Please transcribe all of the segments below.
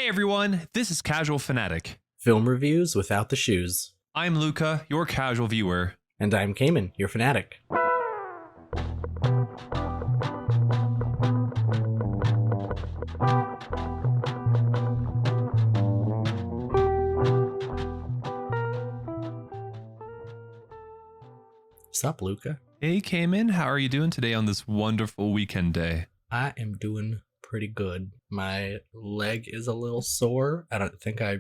Hey everyone, this is Casual Fanatic. Film reviews without the shoes. I'm Luca, your casual viewer. And I'm Cayman, your fanatic. Sup, Luca? Hey Cayman, how are you doing today on this wonderful weekend day? I am doing pretty good. My leg is a little sore. I don't think I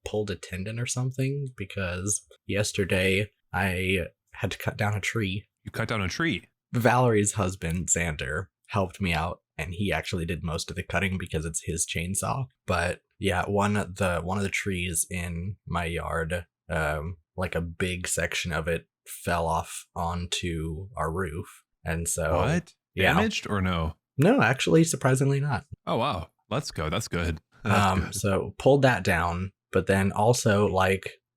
pulled a tendon or something because yesterday I had to cut down a tree. You cut down a tree? Valerie's husband, Xander, helped me out, and he actually did most of the cutting because it's his chainsaw. But yeah, one of the trees in my yard, like a big section of it fell off onto our roof. And so What? Yeah. Damaged or no? No, actually, surprisingly not. Oh wow. Let's go. That's good. That's good. So pulled that down, but then also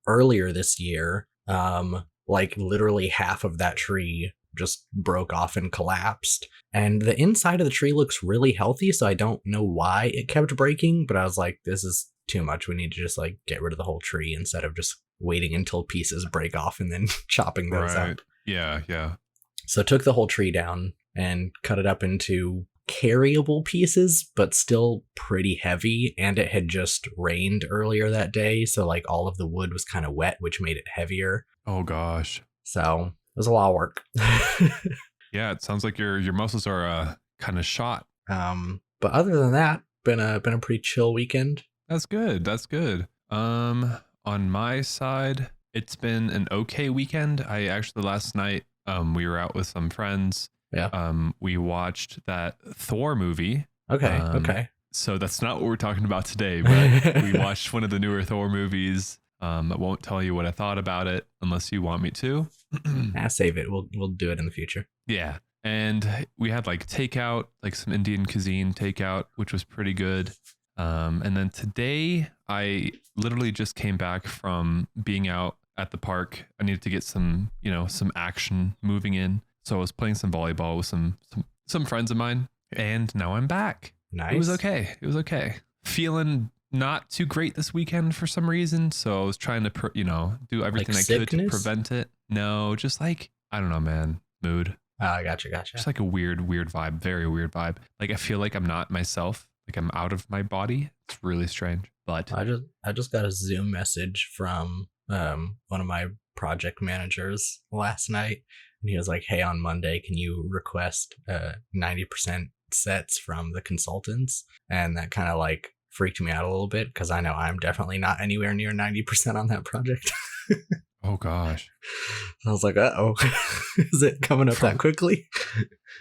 earlier this year, literally half of that tree just broke off and collapsed. And the inside of the tree looks really healthy, so I don't know why it kept breaking, but I was like, this is too much. We need to just get rid of the whole tree instead of just waiting until pieces break off and then chopping those up. Yeah. So took the whole tree down and cut it up into carryable pieces, but still pretty heavy. And it had just rained earlier that day, so all of the wood was kind of wet, which made it heavier. Oh gosh. So it was a lot of work. Yeah, it sounds like your muscles are kind of shot. But other than that, been a pretty chill weekend. That's good. That's good. On my side, it's been an okay weekend. I actually last night we were out with some friends. Yeah. We watched that Thor movie. Okay. So that's not what we're talking about today, but we watched one of the newer Thor movies. I won't tell you what I thought about it unless you want me to. Save it. We'll do it in the future. Yeah. And we had takeout, some Indian cuisine takeout, which was pretty good. And then today I literally just came back from being out at the park. I needed to get some action moving in. So I was playing some volleyball with some friends of mine, and now I'm back. Nice. It was okay. Feeling not too great this weekend for some reason. So I was trying to, do everything I could to prevent it. No, just I don't know, man. Mood. Gotcha. Just a weird vibe. Very weird vibe. I feel like I'm not myself. I'm out of my body. It's really strange. But I just got a Zoom message from one of my project managers last night, and he was like, "Hey, on Monday, can you request 90% sets from the consultants?" And that kind of freaked me out a little bit because I know I'm definitely not anywhere near 90% on that project. Oh gosh. I was like, uh-oh. Is it coming up that quickly?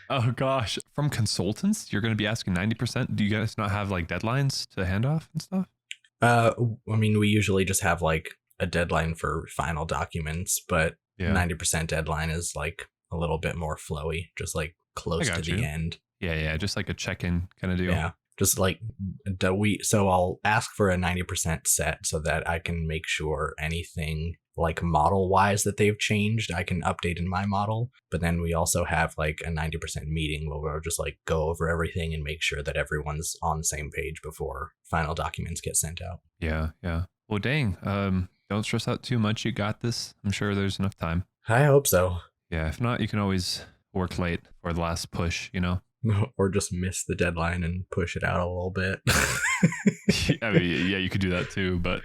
Oh gosh. From consultants, you're going to be asking 90%? Do you guys not have deadlines to hand off and stuff? We usually just have a deadline for final documents, but 90% deadline is a little bit more flowy, just close to the end. Yeah. Just a check-in kind of deal. Yeah. Just so I'll ask for a 90% set so that I can make sure anything model wise that they've changed, I can update in my model. But then we also have a 90% meeting where we'll just go over everything and make sure that everyone's on the same page before final documents get sent out. Yeah. Well, dang. Don't stress out too much. You got this. I'm sure there's enough time. I hope so. Yeah. If not, you can always work late for the last push, Or just miss the deadline and push it out a little bit. Yeah, you could do that too, but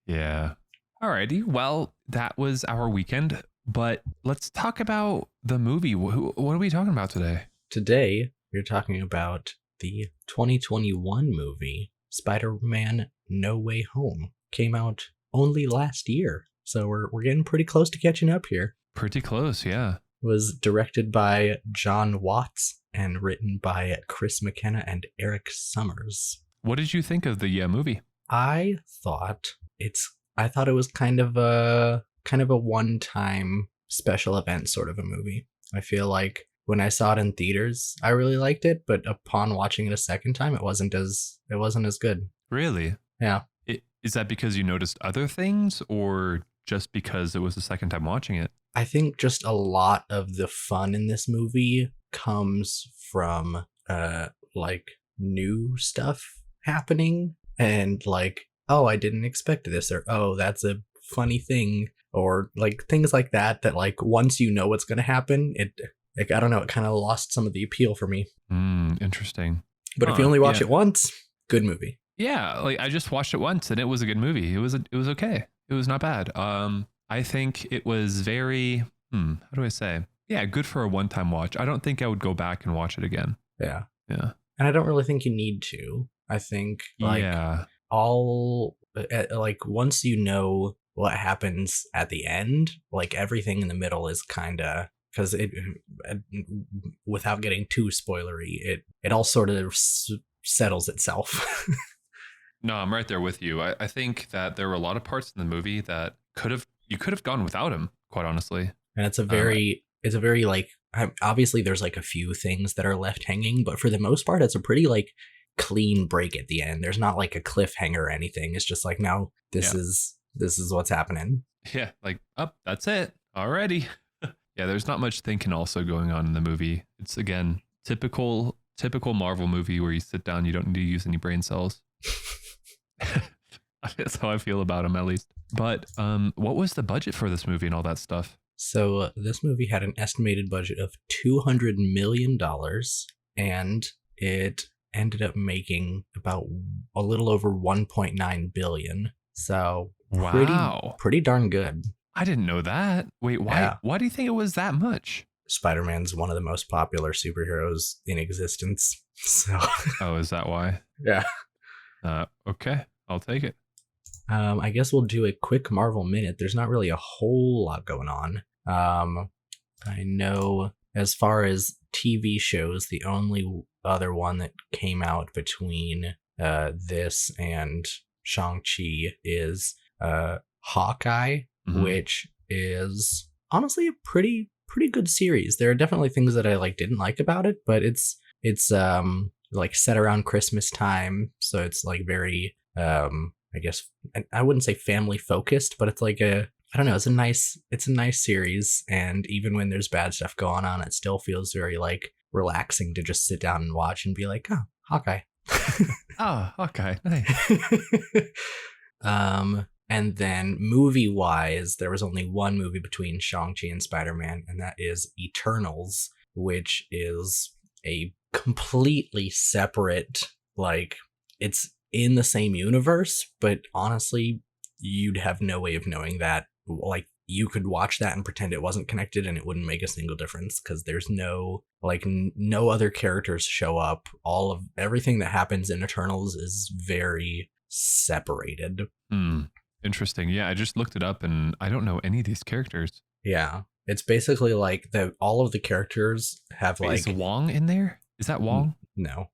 yeah. Alrighty, well, that was our weekend, but let's talk about the movie. What are we talking about today? Today, we're talking about the 2021 movie, Spider-Man No Way Home. Came out only last year, so we're getting pretty close to catching up here. Pretty close, yeah. It was directed by John Watts and written by Chris McKenna and Eric Summers. What did you think of the movie? I thought it was kind of a one-time special event sort of a movie. I feel like when I saw it in theaters, I really liked it, but upon watching it a second time, it wasn't as good. Really? Yeah. Is that because you noticed other things, or just because it was the second time watching it? I think just a lot of the fun in this movie comes from new stuff happening, and like, oh, I didn't expect this, or oh, that's a funny thing, or like things like that, that like once you know what's going to happen, it, like, I don't know, it kind of lost some of the appeal for me. Interesting. But if you only watch Yeah. it once, good movie. Yeah, like I just watched it once and it was a good movie. It was okay. It was not bad. I think it was very how do I say? Yeah, good for a one-time watch. I don't think I would go back and watch it again. Yeah. Yeah. And I don't really think you need to. I think like Yeah. all like once you know what happens at the end, like everything in the middle is kind of, because it, without getting too spoilery, it all sort of settles itself. No, I'm right there with you. I think that there were a lot of parts in the movie that you could have gone without him, quite honestly. And it's a very like, obviously there's like a few things that are left hanging, but for the most part it's a pretty like clean break at the end. There's not like a cliffhanger or anything. It's just like, now this is what's happening. Yeah, like, that's it. Alrighty. Yeah, there's not much thinking also going on in the movie. It's again typical Marvel movie where you sit down, you don't need to use any brain cells. That's how I feel about him, at least. But what was the budget for this movie and all that stuff? So this movie had an estimated budget of $200 million, and it ended up making about a little over 1.9 billion. So Wow, pretty darn good. I didn't know that. Wait, why? Yeah. Why do you think it was that much? Spider-Man's one of the most popular superheroes in existence. So Oh, is that why? yeah. Okay, I'll take it. I guess we'll do a quick Marvel minute. There's not really a whole lot going on. I know as far as TV shows, the only other one that came out between this and Shang-Chi is Hawkeye, which is honestly a pretty good series. There are definitely things that I like didn't like about it, but it's like set around Christmas time, so it's like very I guess I wouldn't say family focused, but it's like I don't know, it's a nice series, and even when there's bad stuff going on, it still feels very like relaxing to just sit down and watch and be like, oh, Hawkeye. Oh, okay, nice. And then movie-wise, there was only one movie between Shang-Chi and Spider-Man, and that is Eternals, which is a completely separate, like, it's in the same universe, but honestly, you'd have no way of knowing that. Like, you could watch that and pretend it wasn't connected and it wouldn't make a single difference, because there's no, like, no other characters show up. Everything that happens in Eternals is very separated. Interesting. Yeah, I just looked it up and I don't know any of these characters. Yeah. It's basically like all of the characters have like. Is Wong in there? Is that Wong? No.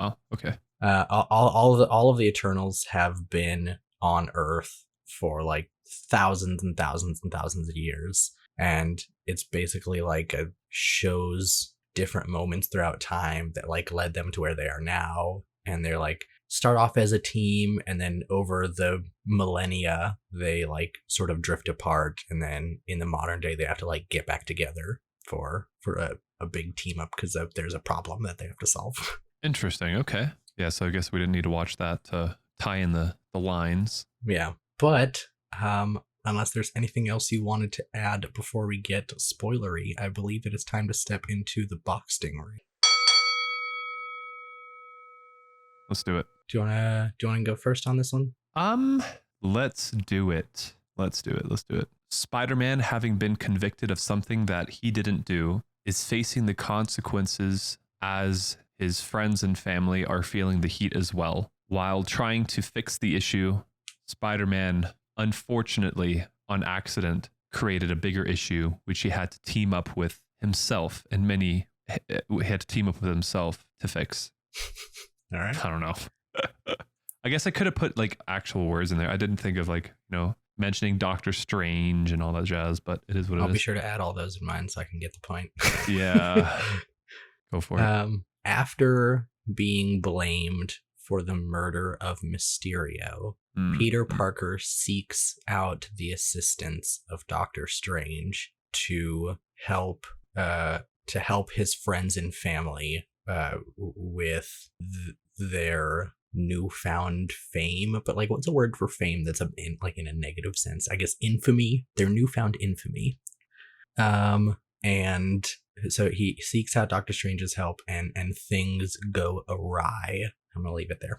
Oh, okay. All of the Eternals have been on Earth for like thousands and thousands and thousands of years, and it's basically like shows different moments throughout time that like led them to where they are now, and they're like start off as a team, and then over the millennia they like sort of drift apart, and then in the modern day they have to like get back together for a big team up because there's a problem that they have to solve. Interesting. Okay. Yeah, so I guess we didn't need to watch that to tie in the lines. Yeah, but unless there's anything else you wanted to add before we get spoilery, I believe it is time to step into the box stingray. Let's do it. Do you wanna go first on this one? Let's do it. Let's do it. Spider-Man, having been convicted of something that he didn't do, is facing the consequences as his friends and family are feeling the heat as well. While trying to fix the issue, Spider-Man, unfortunately, on accident, created a bigger issue, which he had to team up with himself, and he had to team up with himself to fix. All right. I don't know. I guess I could have put like actual words in there. I didn't think of like, mentioning Doctor Strange and all that jazz, but it is what it is. I'll be sure to add all those in mine so I can get the point. Yeah. Go for it. After being blamed for the murder of Mysterio, Peter Parker seeks out the assistance of Doctor Strange to help his friends and family with their newfound fame, but like what's a word for fame that's in a negative sense? I guess infamy, their newfound infamy. And so he seeks out Doctor Strange's help, and things go awry. I'm gonna leave it there.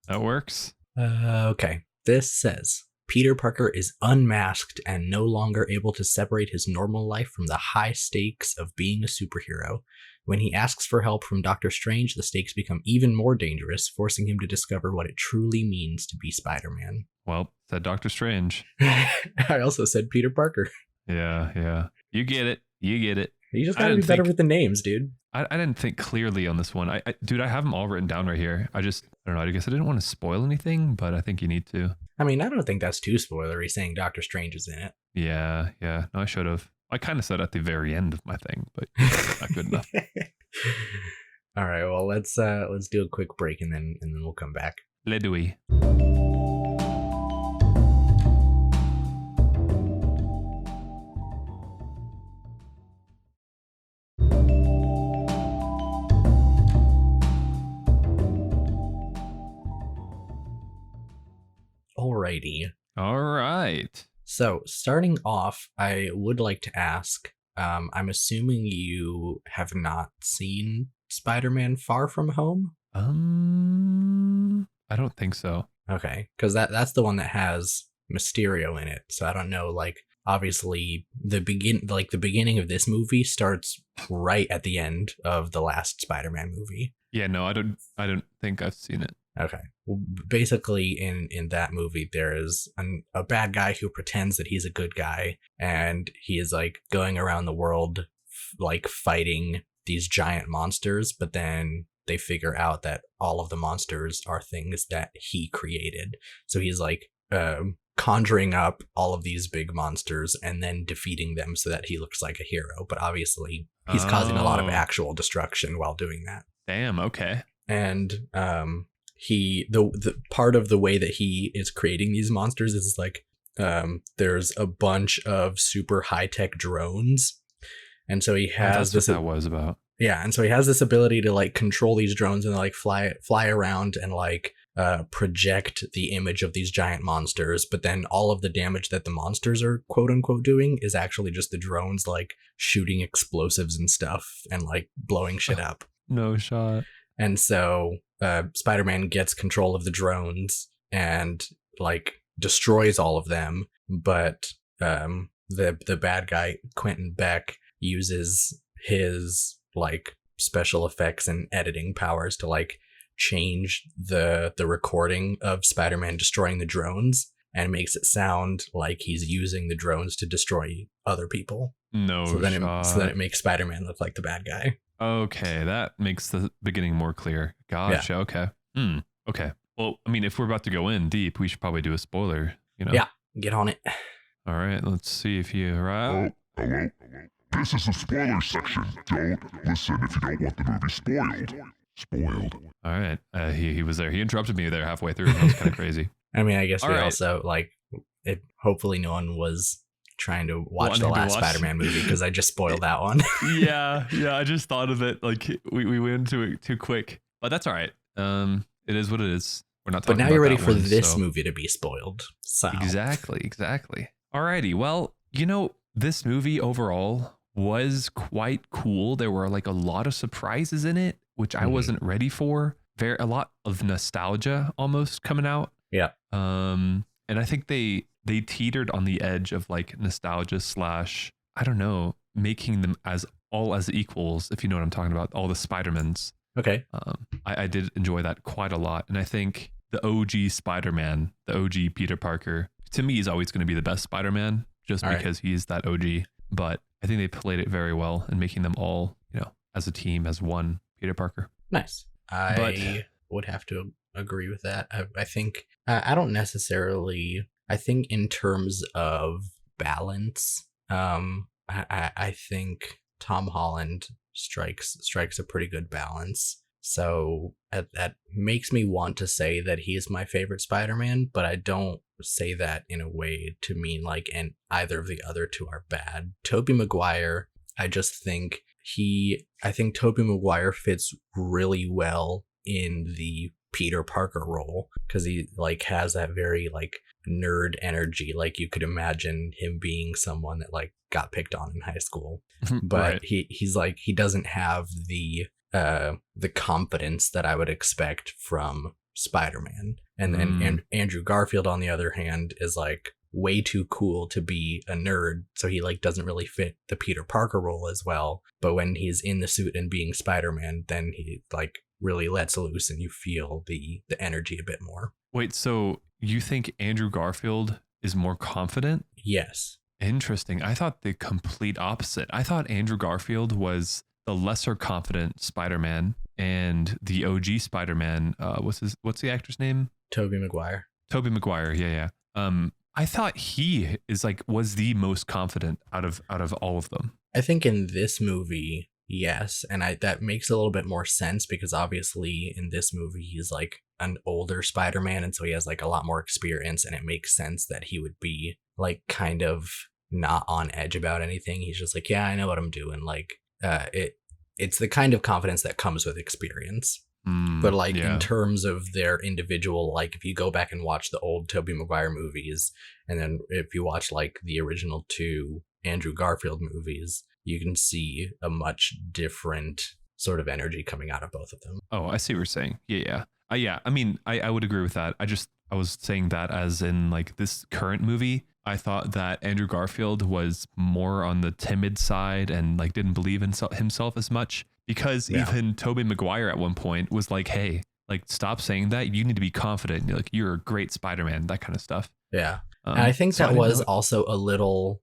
That works. Okay. This says Peter Parker is unmasked and no longer able to separate his normal life from the high stakes of being a superhero. When he asks for help from Doctor Strange, the stakes become even more dangerous, forcing him to discover what it truly means to be Spider-Man. Well, said Doctor Strange. I also said Peter Parker. Yeah. You get it. You just gotta be better with the names, dude. I didn't think clearly on this one. Dude, I have them all written down right here. I don't know. I guess I didn't want to spoil anything, but I think you need to. I mean, I don't think that's too spoilery saying Doctor Strange is in it. Yeah. No, I should have. I kind of said at the very end of my thing, but not good enough. All right, well, let's do a quick break and then we'll come back. Let's do it. Alrighty. All right. So, starting off, I would like to ask, I'm assuming you have not seen Spider-Man Far From Home? I don't think so. Okay, because that's the one that has Mysterio in it. So I don't know, like, obviously the beginning of this movie starts right at the end of the last Spider-Man movie. Yeah, no, I don't think I've seen it. Okay. Well, basically, in that movie, there is a bad guy who pretends that he's a good guy, and he is like going around the world, like fighting these giant monsters. But then they figure out that all of the monsters are things that he created. So he's like conjuring up all of these big monsters and then defeating them so that he looks like a hero. But obviously, he's causing a lot of actual destruction while doing that. Damn. Okay. And the part of the way that he is creating these monsters is like there's a bunch of super high-tech drones, and so he has that's what that was about. Yeah, and so he has this ability to like control these drones and like fly around and like project the image of these giant monsters, but then all of the damage that the monsters are quote unquote doing is actually just the drones like shooting explosives and stuff and like blowing shit up. No shot. And so Spider-Man gets control of the drones and like destroys all of them, but the bad guy Quentin Beck uses his like special effects and editing powers to like change the recording of Spider-Man destroying the drones and makes it sound like he's using the drones to destroy other people. No shot. So then it makes Spider-Man look like the bad guy. Okay, that makes the beginning more clear. Gotcha. Yeah. Okay. Okay. Well, I mean, if we're about to go in deep, we should probably do a spoiler, you know? Yeah, get on it. All right, let's see if you're right. Hello. This is the spoiler section. Don't listen if you don't want the movie spoiled. All right. He was there. He interrupted me there halfway through. That was kind of crazy. I mean, I guess also like it. Hopefully, no one was trying to watch the last Spider-Man movie because I just spoiled that one. Yeah. I just thought of it. Like we went into it too quick, but that's all right. It is what it is. We're not talking about. But now you're ready for this movie to be spoiled. So Exactly. Alrighty. Well, this movie overall was quite cool. There were like a lot of surprises in it, which I wasn't ready for. A lot of nostalgia almost coming out. Yeah. And I think they teetered on the edge of like nostalgia / I don't know, making them as equals, if you know what I'm talking about, all the Spider-Mans. Okay. I did enjoy that quite a lot. And I think the OG Spider-Man, the OG Peter Parker, to me is always going to be the best Spider-Man just because he's that OG. But I think they played it very well in making them all, as a team, as one Peter Parker. Nice. I would have to agree with that. I think I don't necessarily. I think in terms of balance, I think Tom Holland strikes a pretty good balance. So that makes me want to say that he is my favorite Spider-Man, but I don't say that in a way to mean like and either of the other two are bad. Tobey Maguire, I just think Tobey Maguire fits really well in the Peter Parker role, because he like has that very like nerd energy. Like you could imagine him being someone that like got picked on in high school, but Right. he's like, he doesn't have the confidence that I would expect from Spider-Man. And then and Andrew Garfield, on the other hand, is like way too cool to be a nerd, so he like doesn't really fit the Peter Parker role as well. But when he's in the suit and being Spider-Man, then he like really lets loose and you feel the energy a bit more. Wait, so you think Andrew Garfield is more confident? Yes. Interesting. I thought the complete opposite. I thought Andrew Garfield was the lesser confident Spider-Man, and the OG Spider-Man, what's the actor's name? Tobey Maguire. Tobey Maguire. Yeah. I thought he was the most confident out of all of them. I think in this movie, yes, and that makes a little bit more sense because obviously in this movie he's like an older Spider-Man, and so he has like a lot more experience, and it makes sense that he would be like kind of not on edge about anything. He's just like, yeah, I know what I'm doing. Like it's the kind of confidence that comes with experience. But like in terms of their individual, like if you go back and watch the old Tobey Maguire movies, and then if you watch like the original 2 Andrew Garfield movies, you can see a much different sort of energy coming out of both of them. Oh, I see what you're saying. Yeah. I mean, I would agree with that. I was saying that as in like this current movie, I thought that Andrew Garfield was more on the timid side and like didn't believe in himself as much, because even Tobey Maguire at one point was like, hey, like stop saying that. You need to be confident. You're a great Spider-Man, that kind of stuff. Yeah. And I think that was also a little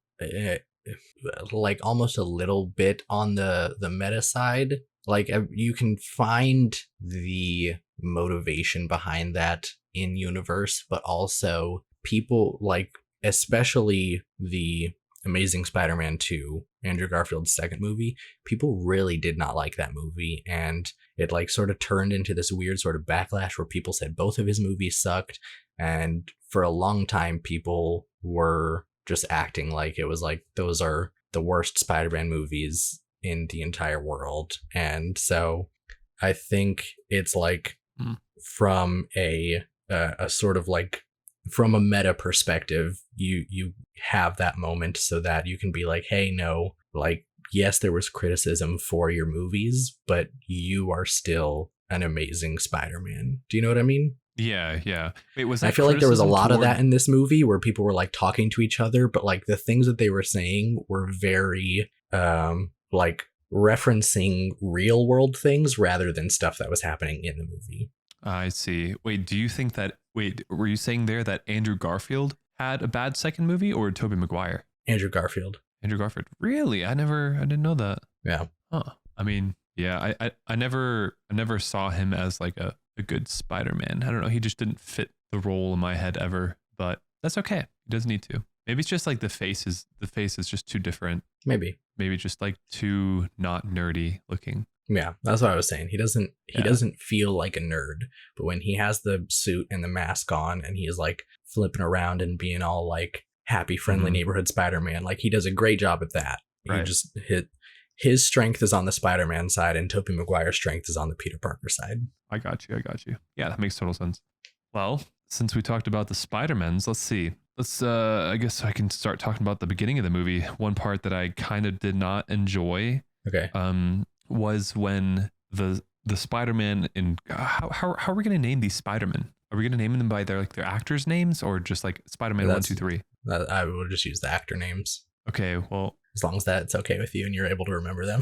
like almost a little bit on the meta side. Like you can find the motivation behind that in universe, but also people like, especially the Amazing Spider-Man 2, Andrew Garfield's second movie, people really did not like that movie, and it like sort of turned into this weird sort of backlash where people said both of his movies sucked, and for a long time people were just acting like it was like those are the worst Spider-Man movies in the entire world. And so I think it's like from a sort of like from a meta perspective, you have that moment so that you can be like, hey, no, like, yes, there was criticism for your movies, but you are still an amazing Spider-Man. Do you know what I mean? Yeah. Wait, was that I feel like there was a lot of that in this movie where people were like talking to each other, but like the things that they were saying were very like referencing real world things rather than stuff that was happening in the movie. I see. Wait, were you saying there that Andrew Garfield had a bad second movie, or Tobey Maguire? Andrew Garfield. Andrew Garfield. Really? I didn't know that. Yeah. Huh. I mean, yeah, I never saw him as like a good Spider-Man. I don't know. He just didn't fit the role in my head ever, but that's okay. He doesn't need to. Maybe it's just like the face is just too different. Maybe just like too not nerdy looking. Yeah, that's what I was saying. He doesn't feel like a nerd, but when he has the suit and the mask on and he is like flipping around and being all like happy, friendly neighborhood Spider-Man, like he does a great job at that. Right. He just his strength is on the Spider-Man side and Tobey Maguire's strength is on the Peter Parker side. I got you. Yeah, that makes total sense. Well, since we talked about the Spider-Mans, let's see. I guess I can start talking about the beginning of the movie. One part that I kind of did not enjoy. Okay. Was when the Spider-Man and how are we going to name these Spider-Men? Are we going to name them by their actors' names, or just like Spider-Man 1, 2, 3? I will just use the actor names. Okay, well, as long as that's okay with you and you're able to remember them.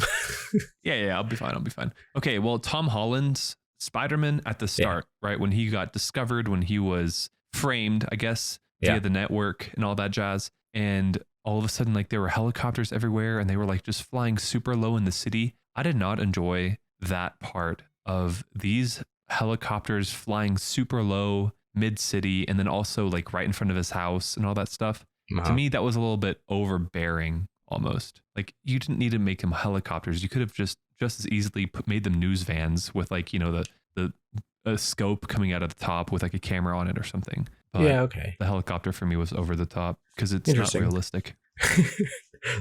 yeah, I'll be fine. Okay, well, Tom Holland's Spider-Man at the start, right when he got discovered, when he was framed, I guess, via the network and all that jazz, and all of a sudden, like there were helicopters everywhere, and they were like just flying super low in the city. I did not enjoy that part of these helicopters flying super low mid-city, and then also like right in front of his house and all that stuff. To me, that was a little bit overbearing almost. Like you didn't need to make them helicopters. You could have just as easily made them news vans with like, the scope coming out of the top with like a camera on it or something. But okay. The helicopter for me was over the top because it's not realistic.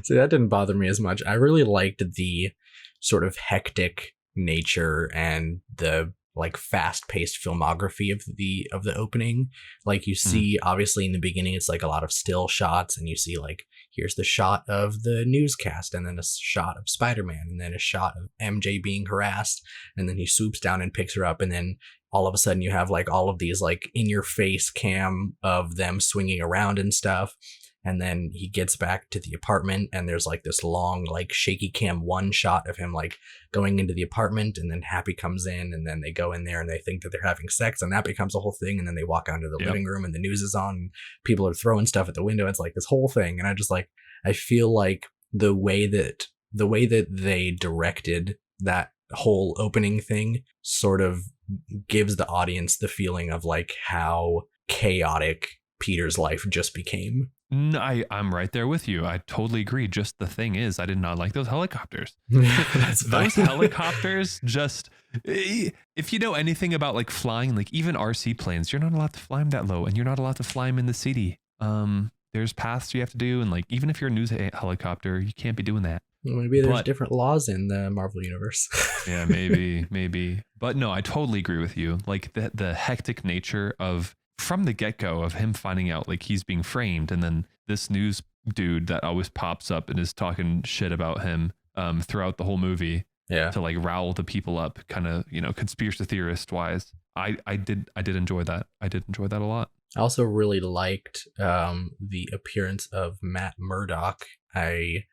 So that didn't bother me as much. I really liked the sort of hectic nature and the like fast-paced filmography of the opening. Like you see, obviously in the beginning, it's like a lot of still shots, and you see like here's the shot of the newscast, and then a shot of Spider-Man, and then a shot of MJ being harassed, and then he swoops down and picks her up, and then all of a sudden you have like all of these like in your face cam of them swinging around and stuff. And then he gets back to the apartment, and there's like this long, like shaky cam one shot of him like going into the apartment, and then Happy comes in, and then they go in there and they think that they're having sex, and that becomes a whole thing. And then they walk out into the living room, and the news is on, and people are throwing stuff at the window. It's like this whole thing. And I feel like the way that they directed that whole opening thing sort of gives the audience the feeling of like how chaotic Peter's life just became. No, I'm right there with you. I totally agree. Just the thing is, I did not like those helicopters. Those helicopters just, if you know anything about like flying, like even RC planes, you're not allowed to fly them that low, and you're not allowed to fly them in the city. There's paths you have to do, and like even if you're a news helicopter, you can't be doing that. Maybe there's different laws in the Marvel universe. Yeah, maybe. But no, I totally agree with you. Like the hectic nature of from the get-go of him finding out like he's being framed, and then this news dude that always pops up and is talking shit about him throughout the whole movie, to like rile the people up, kind of, you know, conspiracy theorist wise. I did enjoy that. I did enjoy that a lot. I also really liked the appearance of Matt Murdock. I'm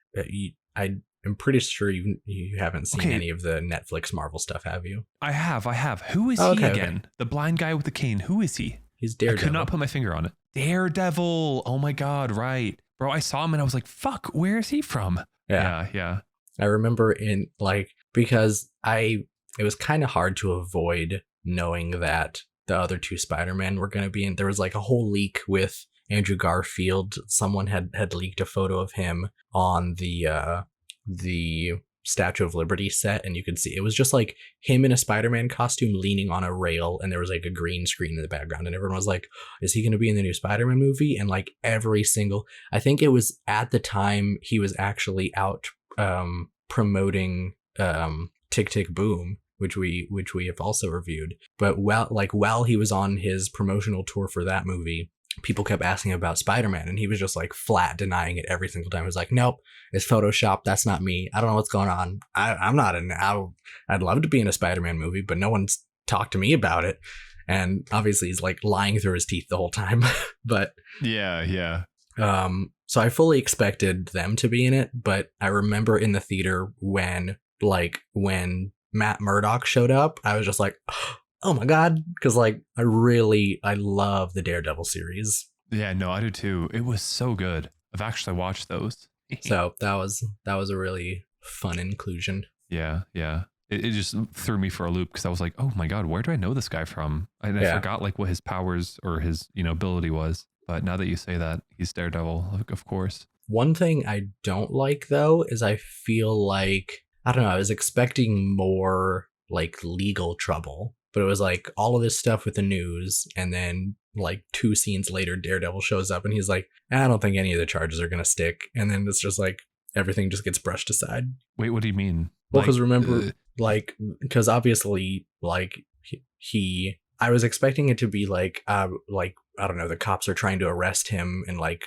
pretty sure you haven't seen any of the Netflix Marvel stuff, have you? I have. Who is he again? Okay. The blind guy with the cane. Who is he? He's Daredevil. I could not put my finger on it. Daredevil. Oh my God. Right. Bro, I saw him and I was like, fuck, where is he from? Yeah. I remember because it was kind of hard to avoid knowing that the other two Spider-Men were going to be in. There was like a whole leak with Andrew Garfield. Someone had leaked a photo of him on the Statue of Liberty set, and you could see it was just like him in a Spider-Man costume leaning on a rail, and there was like a green screen in the background, and everyone was like, is he going to be in the new Spider-Man movie? And like I think it was at the time he was actually out promoting Tick Tick Boom, which we have also reviewed. But while he was on his promotional tour for that movie, people kept asking about Spider-Man, and he was just like flat denying it every single time. He was like, nope, it's Photoshop. That's not me. I don't know what's going on. I'm not I'd love to be in a Spider-Man movie, but no one's talked to me about it. And obviously he's like lying through his teeth the whole time. But yeah. So I fully expected them to be in it, but I remember in the theater when Matt Murdock showed up, I was just like, oh my God, because like I love the Daredevil series. Yeah, no, I do too. It was so good. I've actually watched those. So that was a really fun inclusion. Yeah. It just threw me for a loop because I was like, oh my God, where do I know this guy from? And I forgot like what his powers or his, you know, ability was. But now that you say that, he's Daredevil, of course. One thing I don't like though is I feel like, I don't know, I was expecting more like legal trouble. But it was like all of this stuff with the news, and then like 2 scenes later, Daredevil shows up and he's like, I don't think any of the charges are going to stick. And then it's just like everything just gets brushed aside. Wait, what do you mean? Well, because remember, because obviously, like I was expecting it to be like, I don't know, the cops are trying to arrest him, and like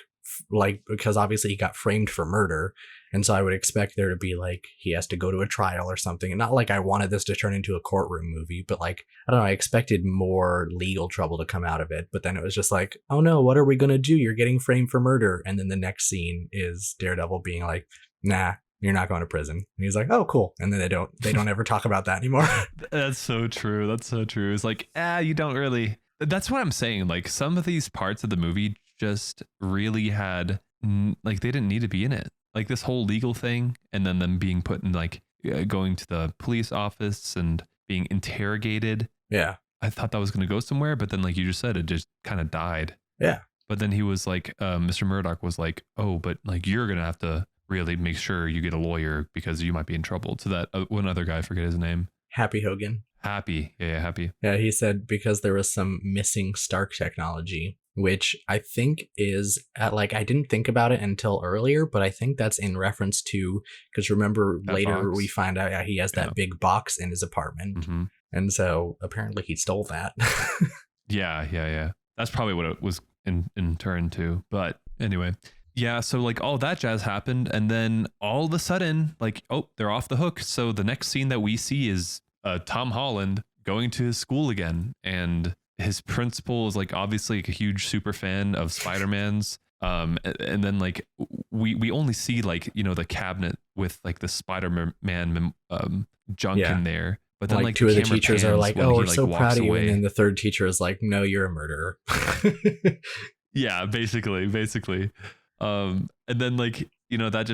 because obviously he got framed for murder. And so I would expect there to be like, he has to go to a trial or something. And not like I wanted this to turn into a courtroom movie, but like, I don't know, I expected more legal trouble to come out of it. But then it was just like, oh no, what are we going to do? You're getting framed for murder. And then the next scene is Daredevil being like, nah, you're not going to prison. And he's like, oh, cool. And then they don't ever talk about that anymore. That's so true. It's like, you don't really. That's what I'm saying. Like some of these parts of the movie just really had, like, they didn't need to be in it. Like this whole legal thing, and then them being put in like going to the police office and being interrogated. Yeah. I thought that was going to go somewhere, but then like you just said, it just kind of died. Yeah. But then he was like, Mr. Murdock was like, oh, but like you're going to have to really make sure you get a lawyer because you might be in trouble. To that one other guy, I forget his name. Happy Hogan. Happy. Yeah, Happy. Yeah, he said because there was some missing Stark technology, which I think is I didn't think about it until earlier, but I think that's in reference to, because remember that later box. We find out he has that big box in his apartment. Mm-hmm. And so apparently he stole that. Yeah. That's probably what it was in turn to. But anyway, yeah. So like all that jazz happened, and then all of a sudden, like, oh, they're off the hook. So the next scene that we see is Tom Holland going to his school again, and his principal is like obviously like a huge super fan of Spider-Man's. And then like we only see like, you know, the cabinet with like the Spider-Man junk in there. But then like two of the camera teachers are pans like, when "Oh, he, we're like, so walks proud of you," away. and then the third teacher is like, "No, you're a murderer." Yeah, basically. And then like, you know, that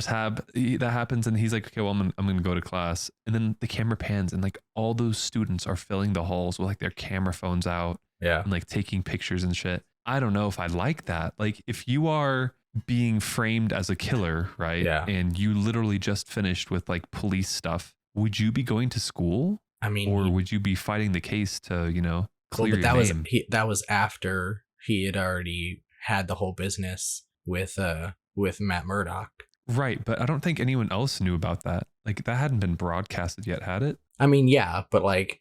happens, and he's like, okay, well, I'm gonna go to class. And then the camera pans, and like all those students are filling the halls with like their camera phones out Yeah. and like taking pictures and shit. I don't know if I like that. Like, if you are being framed as a killer, right? Yeah. And you literally just finished with like police stuff, would you be going to school? I mean, Or would you be fighting the case to, you know, clear but that your was name? that was after he had already had the whole business with Matt Murdock. Right, but I don't think anyone else knew about that. Like, that hadn't been broadcasted yet, had it? I mean, yeah, but like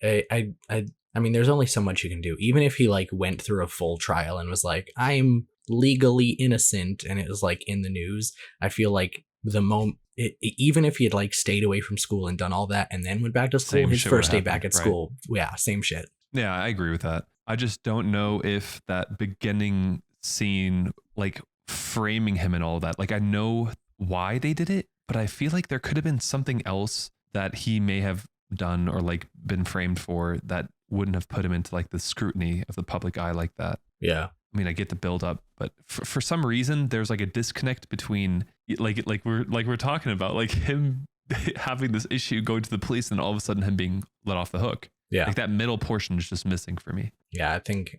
I mean, there's only so much you can do. Even if he like went through a full trial and was like, "I'm legally innocent," and it was like in the news, I feel like the moment, even if he had like stayed away from school and done all that and then went back to school, Same his shit first would day happen, back at right? school, yeah, same shit. Yeah, I agree with that. I just don't know if that beginning scene, like framing him and all that, like I know why they did it, but I feel like there could have been something else that he may have done or like been framed for that wouldn't have put him into like the scrutiny of the public eye like that. Yeah. I mean, I get the build up, but for some reason, there's like a disconnect between like we're talking about like him having this issue going to the police and all of a sudden him being let off the hook. Yeah. Like that middle portion is just missing for me. Yeah, I think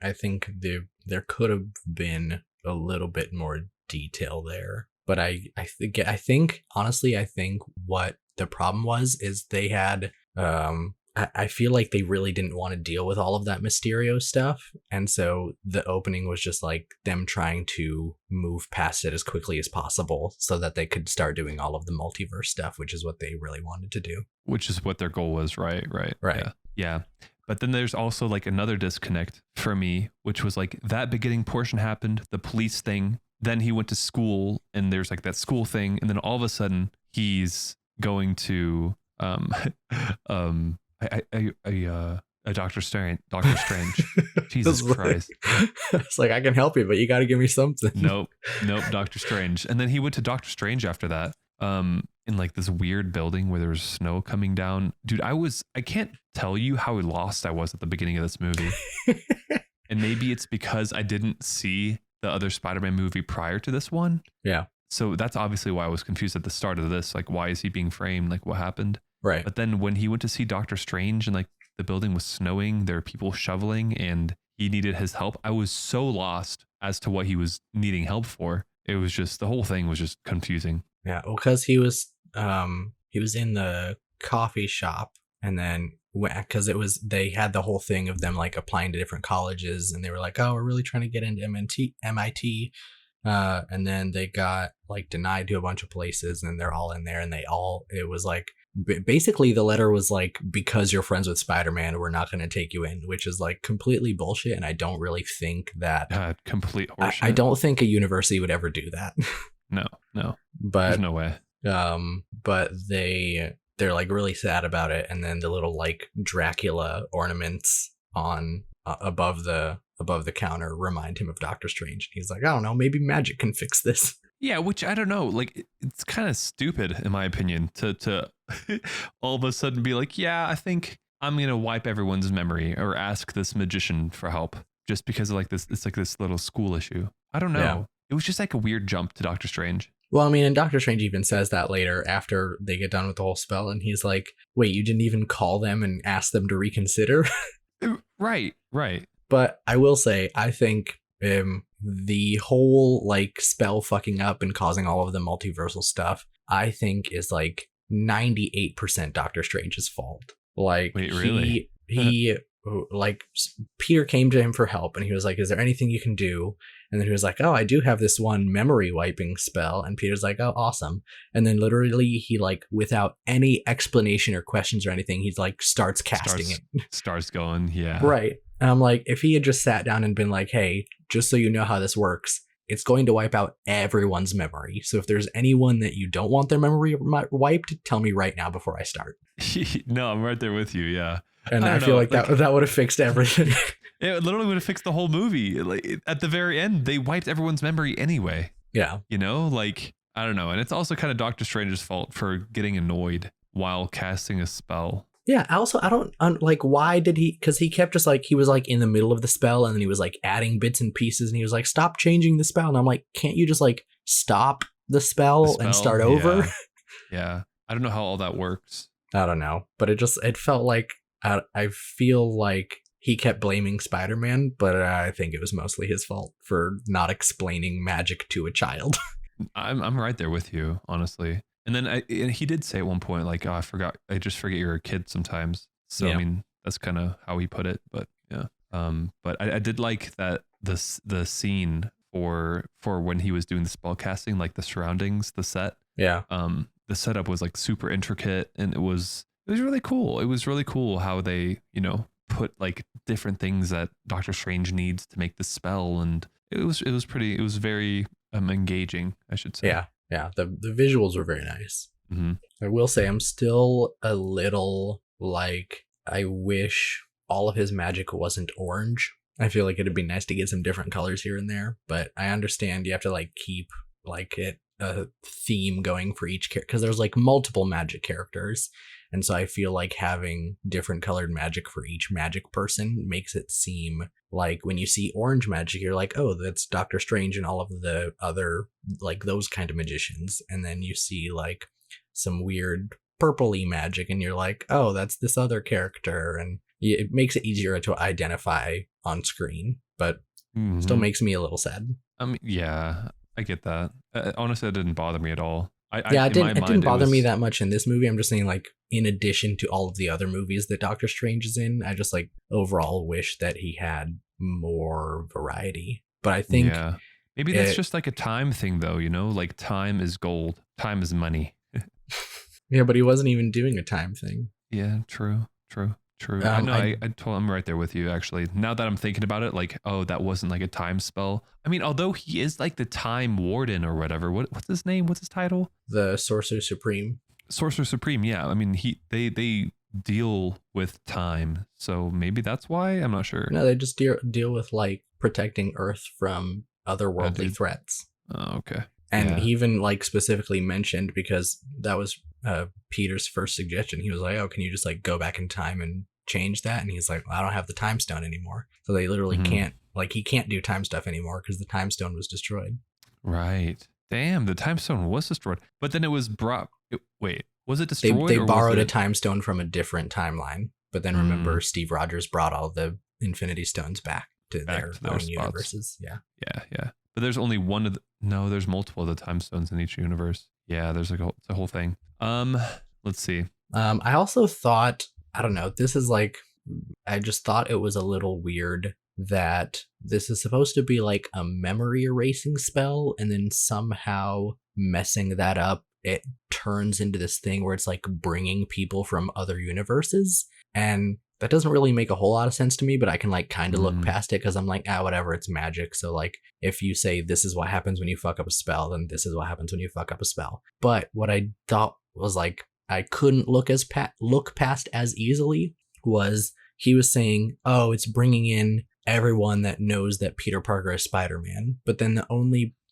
there could have been a little bit more detail there. But I think honestly, I think what the problem was is they had I feel like they really didn't want to deal with all of that Mysterio stuff. And so the opening was just like them trying to move past it as quickly as possible so that they could start doing all of the multiverse stuff, which is what they really wanted to do. Which is what their goal was, right? Right. Yeah. But then there's also like another disconnect for me, which was like that beginning portion happened, the police thing. Then he went to school and there's like that school thing. And then all of a sudden he's going to a Doctor Strange. Jesus Christ. It's like, I can help you, but you got to give me something. Nope. Doctor Strange. And then he went to Doctor Strange after that. In like this weird building where there was snow coming down. Dude, I can't tell you how lost I was at the beginning of this movie. And maybe it's because I didn't see the other Spider-Man movie prior to this one. Yeah. So that's obviously why I was confused at the start of this. Like, why is he being framed? Like, what happened? Right. But then when he went to see Doctor Strange and like the building was snowing, there were people shoveling and he needed his help, I was so lost as to what he was needing help for. It was just, the whole thing was just confusing. Yeah, well, because he was in the coffee shop, and then because they had the whole thing of them like applying to different colleges, and they were like, "Oh, we're really trying to get into MIT," and then they got like denied to a bunch of places, and they're all in there, and it was like basically the letter was like, because you're friends with Spider-Man, we're not going to take you in, which is like completely bullshit, and I don't really think that Complete horseshit. I don't think a university would ever do that. No. But There's no way. But they're like really sad about it, and then the little like Dracula ornaments on above the counter remind him of Doctor Strange. He's like, I don't know, maybe magic can fix this. Yeah, which I don't know. Like, it's kind of stupid, in my opinion, to all of a sudden be like, yeah, I think I'm gonna wipe everyone's memory or ask this magician for help just because of like this. It's like this little school issue. I don't know. Yeah. It was just like a weird jump to Doctor Strange. Well, I mean, and Doctor Strange even says that later after they get done with the whole spell, and he's like, wait, you didn't even call them and ask them to reconsider? Right. But I will say, I think the whole like spell fucking up and causing all of the multiversal stuff, I think is like 98% Doctor Strange's fault. Like, wait, really? He Peter came to him for help, and he was like, is there anything you can do? And then he was like, oh, I do have this one memory wiping spell. And Peter's like, oh, awesome. And then literally he like, without any explanation or questions or anything, he's like starts casting it. Starts going, yeah. Right. And I'm like, if he had just sat down and been like, hey, just so you know how this works, it's going to wipe out everyone's memory. So if there's anyone that you don't want their memory wiped, tell me right now before I start. No, I'm right there with you. Yeah. And I feel like that would have fixed everything. It literally would have fixed the whole movie. Like at the very end, they wiped everyone's memory anyway. Yeah. You know, like, I don't know. And it's also kind of Doctor Strange's fault for getting annoyed while casting a spell. Yeah. Also, I don't like, why did he, because he kept just like, he was like in the middle of the spell and then he was like adding bits and pieces and he was like, stop changing the spell. And I'm like, can't you just like stop the spell and start over? Yeah. I don't know how all that works. I don't know. But it felt like, I feel like he kept blaming Spider-Man, but I think it was mostly his fault for not explaining magic to a child. I'm right there with you, honestly. And then he did say at one point, like, oh, I just forget you're a kid sometimes. So, yeah. I mean, that's kind of how he put it, but yeah. But I did like that the scene for when he was doing the spell casting, like the surroundings, the set. Yeah. The setup was like super intricate and it was really cool. It was really cool how they, put like different things that Doctor Strange needs to make the spell, and it was very engaging, I should say. Yeah. The visuals were very nice. Mm-hmm. I will say I'm still a little like, I wish all of his magic wasn't orange. I feel like it'd be nice to get some different colors here and there, but I understand you have to like keep like a theme going for each character because there's like multiple magic characters. And so I feel like having different colored magic for each magic person makes it seem like when you see orange magic, you're like, oh, that's Doctor Strange and all of the other, like those kind of magicians. And then you see like some weird purpley magic and you're like, oh, that's this other character. And it makes it easier to identify on screen, but still makes me a little sad. I mean, yeah, I get that. Honestly, it didn't bother me at all. It didn't bother me that much in this movie. I'm just saying, like, in addition to all of the other movies that Doctor Strange is in, I just like overall wish that he had more variety. But I think maybe that's just like a time thing, though. Like time is gold, time is money. Yeah, but he wasn't even doing a time thing. Yeah, true. I'm right there with you, actually. Now that I'm thinking about it, like, oh, that wasn't like a time spell. I mean, although he is like the time warden or whatever. What's his name? What's his title? The Sorcerer Supreme. Sorcerer Supreme, yeah. I mean, they deal with time, so maybe that's why. I'm not sure. No, they just deal with like protecting Earth from otherworldly threats. Oh, okay. And he even like specifically mentioned, because that was Peter's first suggestion. He was like, oh, can you just like go back in time and change that? And he's like, well, I don't have the time stone anymore. So they literally can't, like, he can't do time stuff anymore because the time stone was destroyed. Right. Damn, the time stone was destroyed. But then it was brought. Wait, was it destroyed? They borrowed a time stone from a different timeline. But then remember, Steve Rogers brought all the Infinity Stones back to their own universes. Yeah. But there's only one of no, there's multiple of the time stones in each universe. Yeah, there's like a whole thing. Let's see. I also thought, I don't know, this is like, I just thought it was a little weird that this is supposed to be like a memory erasing spell, and then somehow messing that up, it turns into this thing where it's like bringing people from other universes. And that doesn't really make a whole lot of sense to me, but I can like kind of look past it because I'm like, whatever, it's magic. So like if you say this is what happens when you fuck up a spell, then this is what happens when you fuck up a spell. But what I thought was like, I couldn't look past as easily was he was saying, oh, it's bringing in everyone that knows that Peter Parker is Spider-Man. But then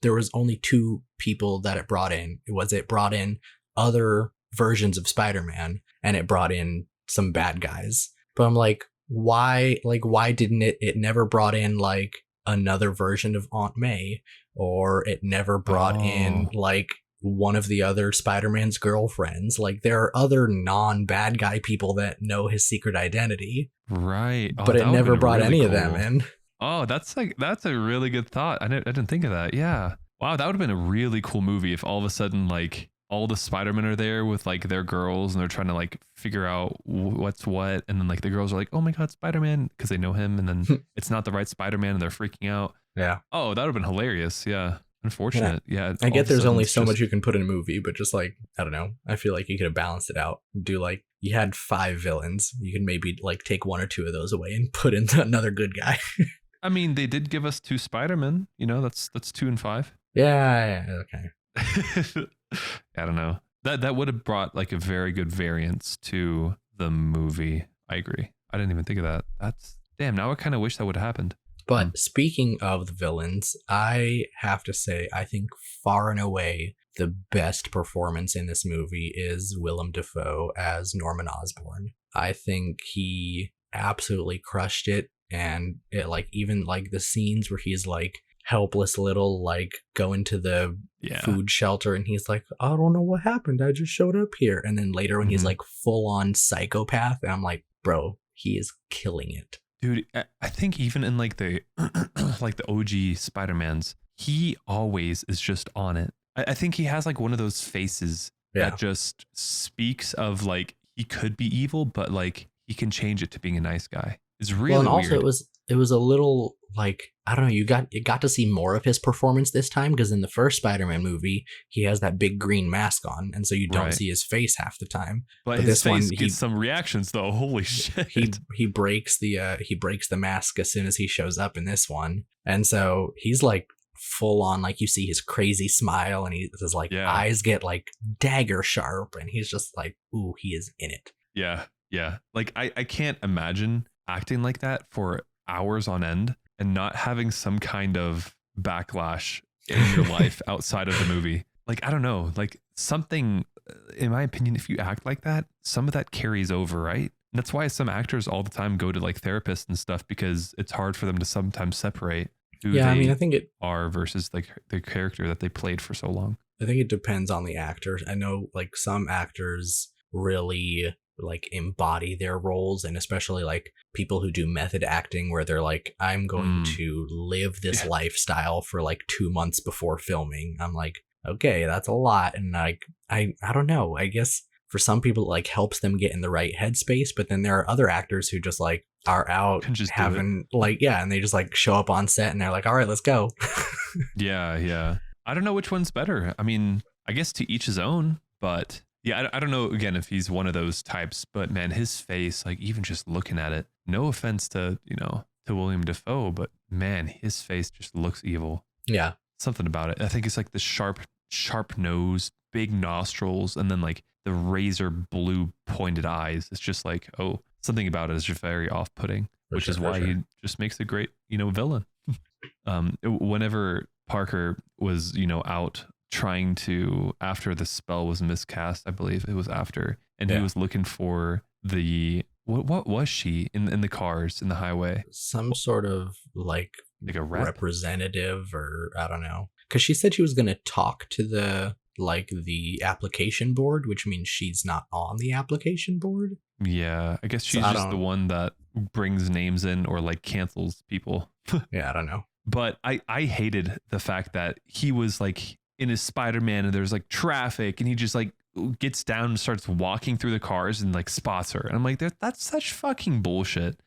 there was only two people that it brought in. It brought in other versions of Spider-Man, and it brought in some bad guys. But I'm like, why didn't it never brought in like another version of Aunt May, or it never brought in like one of the other Spider-Man's girlfriends? Like there are other non-bad guy people that know his secret identity. Right. But it never brought any of them in. Oh, that's a really good thought. I didn't think of that. Yeah. Wow, that would have been a really cool movie if all of a sudden like all the Spider-Men are there with like their girls and they're trying to like figure out what's what. And then like the girls are like, oh my God, Spider-Man, because they know him. And then it's not the right Spider-Man and they're freaking out. Yeah. Oh, that would have been hilarious. Yeah. Unfortunate. Yeah. I all get of a there's sudden only it's so just- much you can put in a movie, but just like, I don't know. I feel like you could have balanced it out. Do like, you had 5 villains. You can maybe like take 1 or 2 of those away and put in another good guy. I mean, they did give us 2 Spider-Men, you know, that's 2 and 5. Yeah, okay. I don't know. That would have brought like a very good variance to the movie. I agree. I didn't even think of that. That's damn. Now I kind of wish that would have happened. But speaking of the villains, I have to say, I think far and away the best performance in this movie is Willem Dafoe as Norman Osborn. I think he absolutely crushed it. And it like even like the scenes where he's like helpless little like going to the Yeah. food shelter and he's like, I don't know what happened. I just showed up here. And then later when he's Mhm. like full on psychopath, and I'm like, bro, he is killing it. Dude, I think even in like the like the OG Spider-Mans, he always is just on it. I think he has like one of those faces Yeah. that just speaks of like he could be evil, but like he can change it to being a nice guy. It's really Well, and also weird. it was a little like, I don't know, you got to see more of his performance this time, because in the first Spider-Man movie he has that big green mask on, and so you don't Right. see his face half the time. but but his this one, face he- gets some reactions though. Holy shit. He breaks the mask as soon as he shows up in this one, and so he's like full on, like you see his crazy smile and his like Yeah. eyes get like dagger sharp, and he's just like, ooh, he is in it. Yeah, yeah. Like I can't imagine acting like that for hours on end and not having some kind of backlash in your life outside of the movie. Like I don't know, like something in my opinion, if you act like that, some of that carries over, right? And that's why some actors all the time go to like therapists and stuff, because it's hard for them to sometimes separate who Yeah, I they mean, I think it are versus like their character that they played for so long. depends on the actor. I know like some actors really like embody their roles, and especially like people who do method acting where they're like, I'm going to live this Yeah. lifestyle for like 2 months before filming. I'm like, okay, that's a lot. And like I don't know, I guess for some people it like helps them get in the right headspace, but then there are other actors who just like are out Can just do it. having like, yeah, and they just like show up on set and they're like, all right, let's go. Yeah, yeah. I don't know which one's better. I mean, I guess to each his own, but yeah, I don't know again if he's one of those types, but man, his face, like even just looking at it, no offense to, to William Dafoe, but man, his face just looks evil. Yeah. Something about it. I think it's like the sharp nose, big nostrils, and then like the razor blue pointed eyes. It's just like, oh, something about it is just very off-putting, For which sure, is for why sure. he just makes a great, villain. Whenever Parker was, out trying to, after the spell was miscast, I believe it was after, and he Yeah. was looking for the, what was she in the cars in the highway? Some sort of like Like a rep? representative, or I don't know, because she said she was going to talk to the application board, which means she's not on the application board. Yeah, I guess So she's I just the don't- one that brings names in or like cancels people. Yeah, I don't know. But I hated the fact that he was like in his Spider-Man and there's like traffic and he just like gets down and starts walking through the cars and like spots her. And I'm like, that's such fucking bullshit.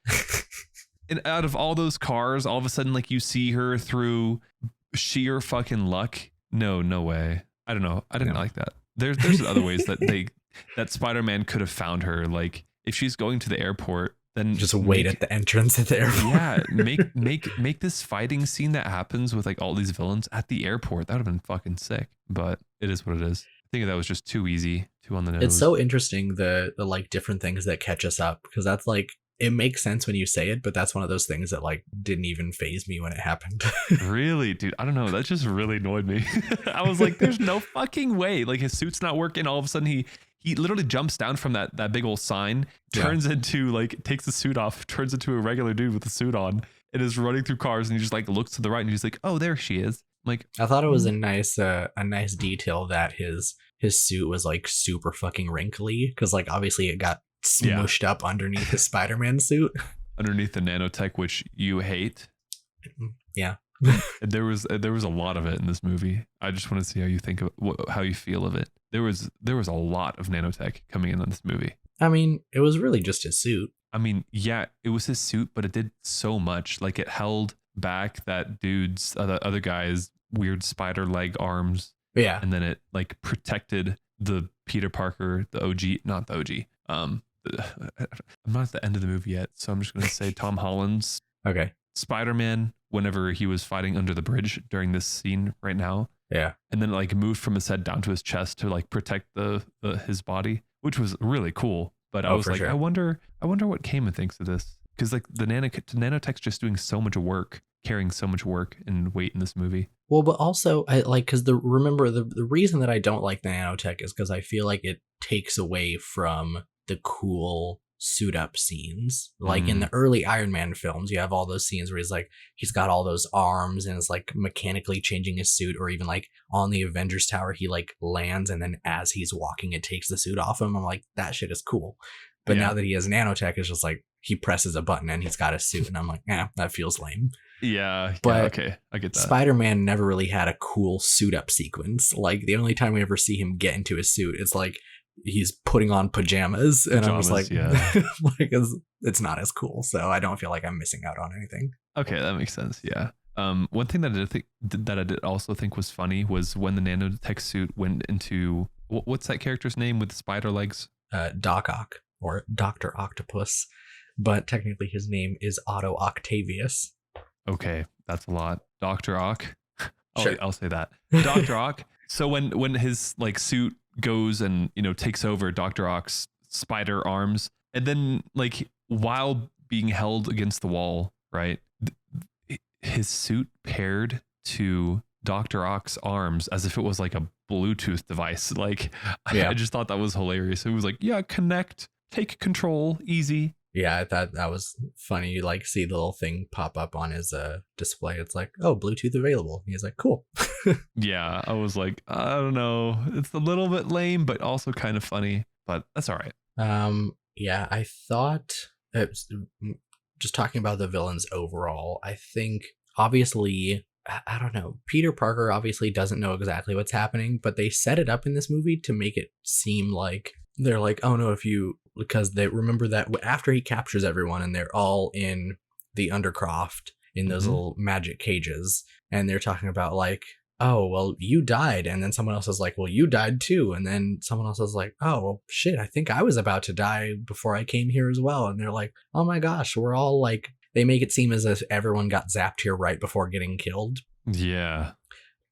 And out of all those cars, all of a sudden, like you see her through sheer fucking luck. No way. I don't know. I didn't No. like that. There's other ways that Spider-Man could have found her. Like if she's going to the airport, then Just wait make- at the entrance at the airport. yeah, make this fighting scene that happens with like all these villains at the airport. That would have been fucking sick. But it is what it is. I think that was just too easy, too on the nose. It's so interesting the like different things that catch us up, because that's like, it makes sense when you say it, but that's one of those things that like didn't even phase me when it happened. Really, dude. I don't know. That just really annoyed me. I was like, there's no fucking way. Like his suit's not working. All of a sudden he literally jumps down from that big old sign, turns into like takes the suit off, turns into a regular dude with the suit on, and is running through cars, and he just like looks to the right and he's like, oh, there she is. I'm like, I thought it was a nice detail that his suit was like super fucking wrinkly, because like obviously it got Yeah. smushed up underneath his Spider-Man suit. underneath the nanotech, which you hate. Yeah. There was a lot of it in this movie. I just want to see how you think of how you feel of it. There was a lot of nanotech coming in on this movie. I mean, it was really just his suit. I mean, yeah, it was his suit, but it did so much. Like it held back that dude's other guy's weird spider leg arms, Yeah. and then it like protected the Peter Parker, the OG, not the OG. I'm not at the end of the movie yet, so I'm just gonna say Tom Holland's Okay. Spider-Man whenever he was fighting under the bridge during this scene right now, Yeah. and then it, like moved from his head down to his chest to like protect his body, which was really cool. But I was for like, sure. I wonder what Kamen thinks of this, because like the nanotech's just doing so much work, carrying so much work and weight in this movie. Well, but also I like because the reason that I don't like the nanotech is because I feel like it takes away from the cool suit up scenes. Like in the early Iron Man films, you have all those scenes where he's got all those arms and is like mechanically changing his suit, or even like on the Avengers Tower, he like lands and then as he's walking, it takes the suit off him. I'm like, that shit is cool. But now that he has nanotech, it's just like he presses a button and he's got a suit, and I'm like, that feels lame. Yeah, But okay, I get that. Spider-Man never really had a cool suit up sequence. Like the only time we ever see him get into his suit, it's like he's putting on pajamas, and I'm just like, like it's not as cool. So I don't feel like I'm missing out on anything. Okay, that makes sense. Yeah. One thing that I did also think was funny was when the nanotech suit went into what's that character's name with the spider legs? Doc Ock, or Dr. Octopus, but technically his name is Otto Octavius. Okay, that's a lot. Dr. Ock. Sure. I'll say that. Dr. Ock. So when his like suit goes and takes over Dr. Ock's spider arms, and then like while being held against the wall, right? His suit paired to Dr. Ock's arms as if it was like a Bluetooth device. Like I just thought that was hilarious. It was like, yeah, connect, take control, easy. Yeah, I thought that was funny. You like see the little thing pop up on his display. It's like, oh, Bluetooth available. He's like, cool. Yeah, I was like, I don't know. It's a little bit lame, but also kind of funny. But that's all right. Yeah, I thought just talking about the villains overall, I think obviously, I don't know, Peter Parker obviously doesn't know exactly what's happening, but they set it up in this movie to make it seem like they're like, oh no, because they remember that after he captures everyone and they're all in the Undercroft in those little magic cages, and they're talking about like, oh, well, you died. And then someone else is like, well, you died too. And then someone else is like, oh, well, shit, I think I was about to die before I came here as well. And they're like, oh my gosh, we're all like, they make it seem as if everyone got zapped here right before getting killed. Yeah.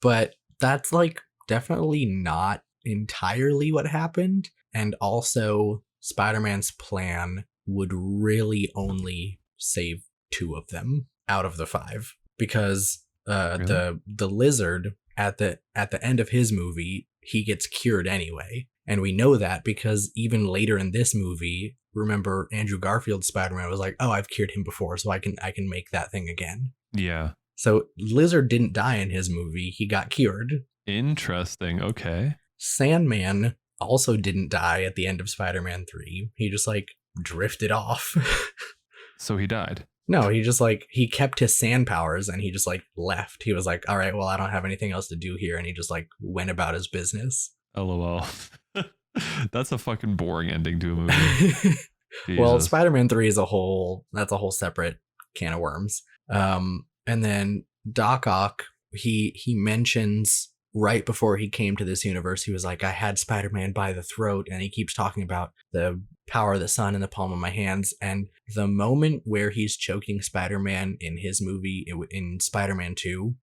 But that's like definitely not entirely what happened. And also, Spider-Man's plan would really only save 2 of them out of the 5, because Really? the lizard at the end of his movie, he gets cured anyway, and we know that because even later in this movie, remember Andrew Garfield's Spider-Man was like, oh, I've cured him before, so I can make that thing again. Yeah. So Lizard didn't die in his movie, he got cured. Interesting. Okay. Sandman also didn't die at the end of Spider-Man 3. He just like drifted off. So he died. No, he just like, he kept his sand powers and he just like left. He was like, all right, well, I don't have anything else to do here. And he just like went about his business. LOL. That's a fucking boring ending to a movie. Well, Jesus. Spider-Man 3 is that's a whole separate can of worms. And then Doc Ock, he mentions right before he came to this universe, he was like, I had Spider-Man by the throat, and he keeps talking about the power of the sun in the palm of my hands. And the moment where he's choking Spider-Man in his movie, in Spider-Man 2,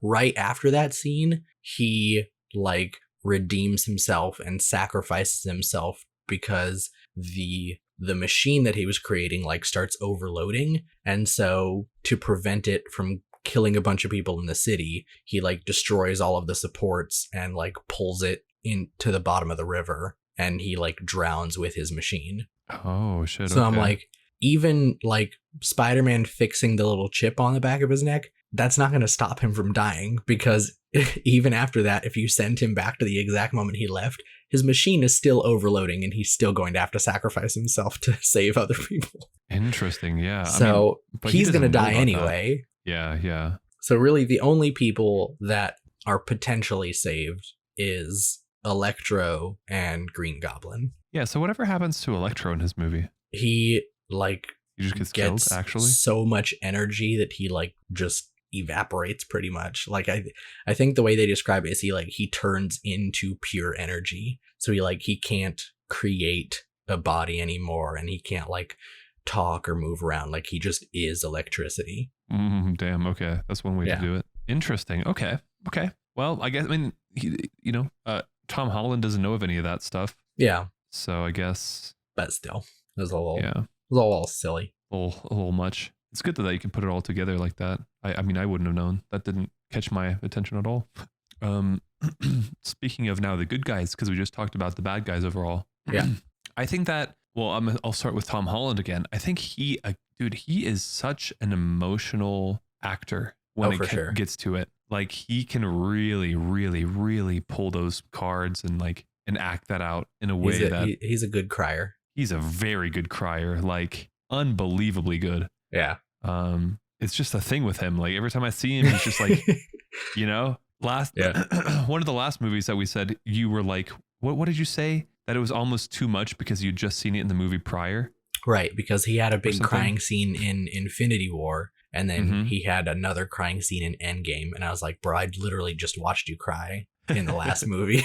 right after that scene, he like redeems himself and sacrifices himself because the machine that he was creating like starts overloading. And so to prevent it from killing a bunch of people in the city, he like destroys all of the supports and like pulls it into the bottom of the river, and he like drowns with his machine. Oh shit. So I'm like, even like Spider-Man fixing the little chip on the back of his neck, that's not going to stop him from dying, because even after that, if you send him back to the exact moment he left, his machine is still overloading and he's still going to have to sacrifice himself to save other people. Interesting. Yeah. So I mean, he's going to doesn't know die about anyway. that. Yeah. So really, the only people that are potentially saved is Electro and Green Goblin. Yeah. So whatever happens to Electro in his movie? He like He just gets gets killed. Actually. so much energy that he like just evaporates pretty much. Like I think the way they describe it is he turns into pure energy. So he can't create a body anymore, and he can't like talk or move around. Like he just is electricity. Damn. Okay, that's one way to do it. Interesting. Okay. Well, I guess Tom Holland doesn't know of any of that stuff. Yeah, So I guess. but still, it was a little, Yeah. it was a little silly. A little much. It's good that you can put it all together like that. I mean, I wouldn't have known. That didn't catch my attention at all. Speaking of now the good guys, because we just talked about the bad guys overall. Yeah. I think that, I'll start with Tom Holland again. I think he is such an emotional actor when it gets to it. Like he can really, really, really pull those cards and act that out in a way that he's a good crier. He's a very good crier, like unbelievably good. Yeah. It's just a thing with him. Like every time I see him, he's just like, one of the last movies that we said, you were like, what did you say? That it was almost too much because you'd just seen it in the movie prior. Right. Because he had a big crying scene in Infinity War, and then he had another crying scene in Endgame. And I was like, bro, I literally just watched you cry in the last movie.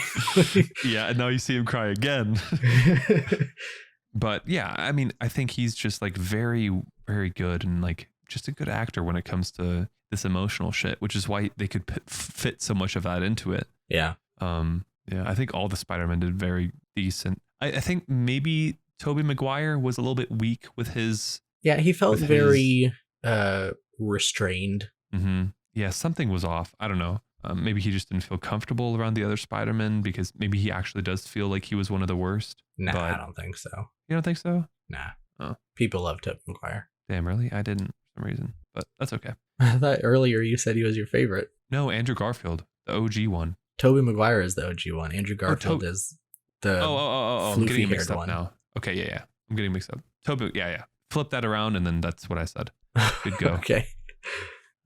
Yeah. And now you see him cry again. But yeah, I mean, I think he's just like very, very good and like just a good actor when it comes to this emotional shit, which is why they could fit so much of that into it. Yeah. Yeah, I think all the Spider-Man did very decent. I think maybe Tobey Maguire was a little bit weak with his. Yeah, he felt very restrained. Mm-hmm. Yeah, something was off. I don't know. Maybe he just didn't feel comfortable around the other Spider-Man because maybe he actually does feel like he was one of the worst. Nah, I don't think so. You don't think so? Nah. Oh. People love Tobey Maguire. Damn, really? I didn't for some reason, but that's okay. I thought earlier you said he was your favorite. No, Andrew Garfield, the OG one. Tobey Maguire is the OG one. Andrew Garfield is the I'm getting mixed up one. now. Okay, yeah. I'm getting mixed up. Tobey, yeah. Flip that around and then that's what I said. Good go. Okay.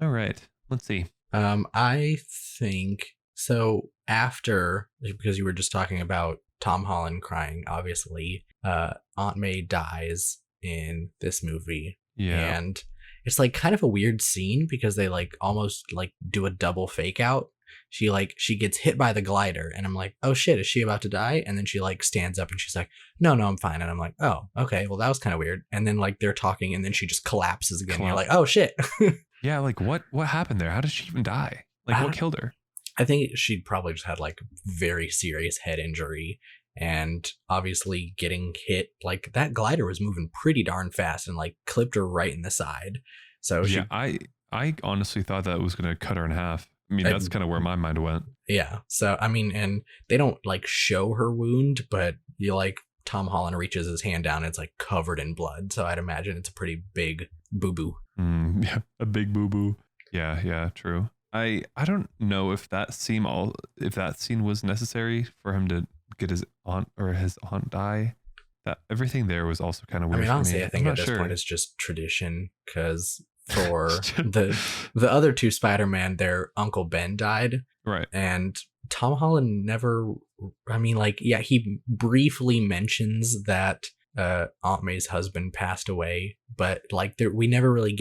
All right. Let's see. I think so. After, because you were just talking about Tom Holland crying, obviously, Aunt May dies in this movie. Yeah. And it's like kind of a weird scene because they like almost like do a double fake out. She gets hit by the glider and I'm like, oh shit, is she about to die? And then she like stands up and she's like, no, I'm fine. And I'm like, oh, okay, well that was kind of weird. And then like they're talking and then she just collapses again. You're like, oh shit. Yeah, like what happened there? How did she even die? Like what killed her? I think she probably just had like very serious head injury, and obviously getting hit, like that glider was moving pretty darn fast and like clipped her right in the side. So yeah, I honestly thought that it was gonna cut her in half. I mean, that's kind of where my mind went. Yeah. So I mean, and they don't like show her wound, but you like Tom Holland reaches his hand down and it's like covered in blood. So I'd imagine it's a pretty big boo-boo. Yeah, a big boo-boo. Yeah, true. I don't know if that scene was necessary for him to get his aunt die. That everything there was also kind of weird. I mean, honestly, for me. I think at this point it's just tradition because for the other two Spider-Man, their Uncle Ben died. Right. And Tom Holland never, I mean, like, yeah, he briefly mentions that Aunt May's husband passed away, but like we never really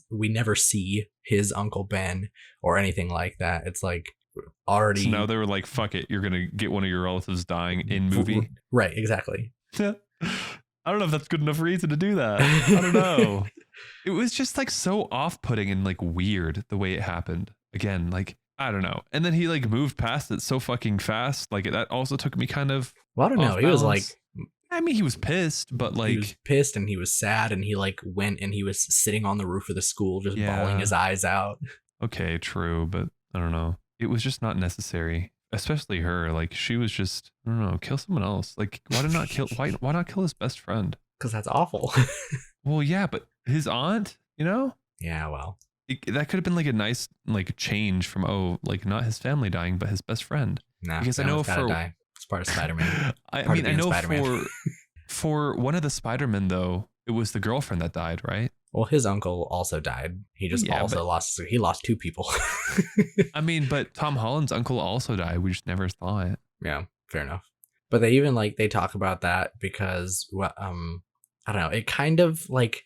we never see his Uncle Ben or anything like that. It's like already. So now they were like, fuck it, you're gonna get one of your relatives dying in movie. Right, exactly. I don't know if that's good enough reason to do that. I don't know. It was just like so off-putting and like weird the way it happened. Again, like I don't know. And then he like moved past it so fucking fast. Like that also took me kind of. Well, I don't know. He was like. I mean, he was pissed, but like he was pissed and he was sad and he like went and he was sitting on the roof of the school just bawling his eyes out. Okay, true, but I don't know. It was just not necessary, especially her. Like she was just I don't know, kill someone else. Like why not kill his best friend? Because that's awful. Well, yeah, but his aunt, you know? Yeah, well, that could have been like a nice like change from like not his family dying, but his best friend. Nah, because I know die. It's part of Spider-Man. I mean, I know for one of the Spider-Men though, it was the girlfriend that died, right? Well, his uncle also died. He just Yeah, also but- lost 2 people. I mean, but Tom Holland's uncle also died. We just never saw it. Yeah, fair enough. But they even like they talk about that because I don't know, it kind of like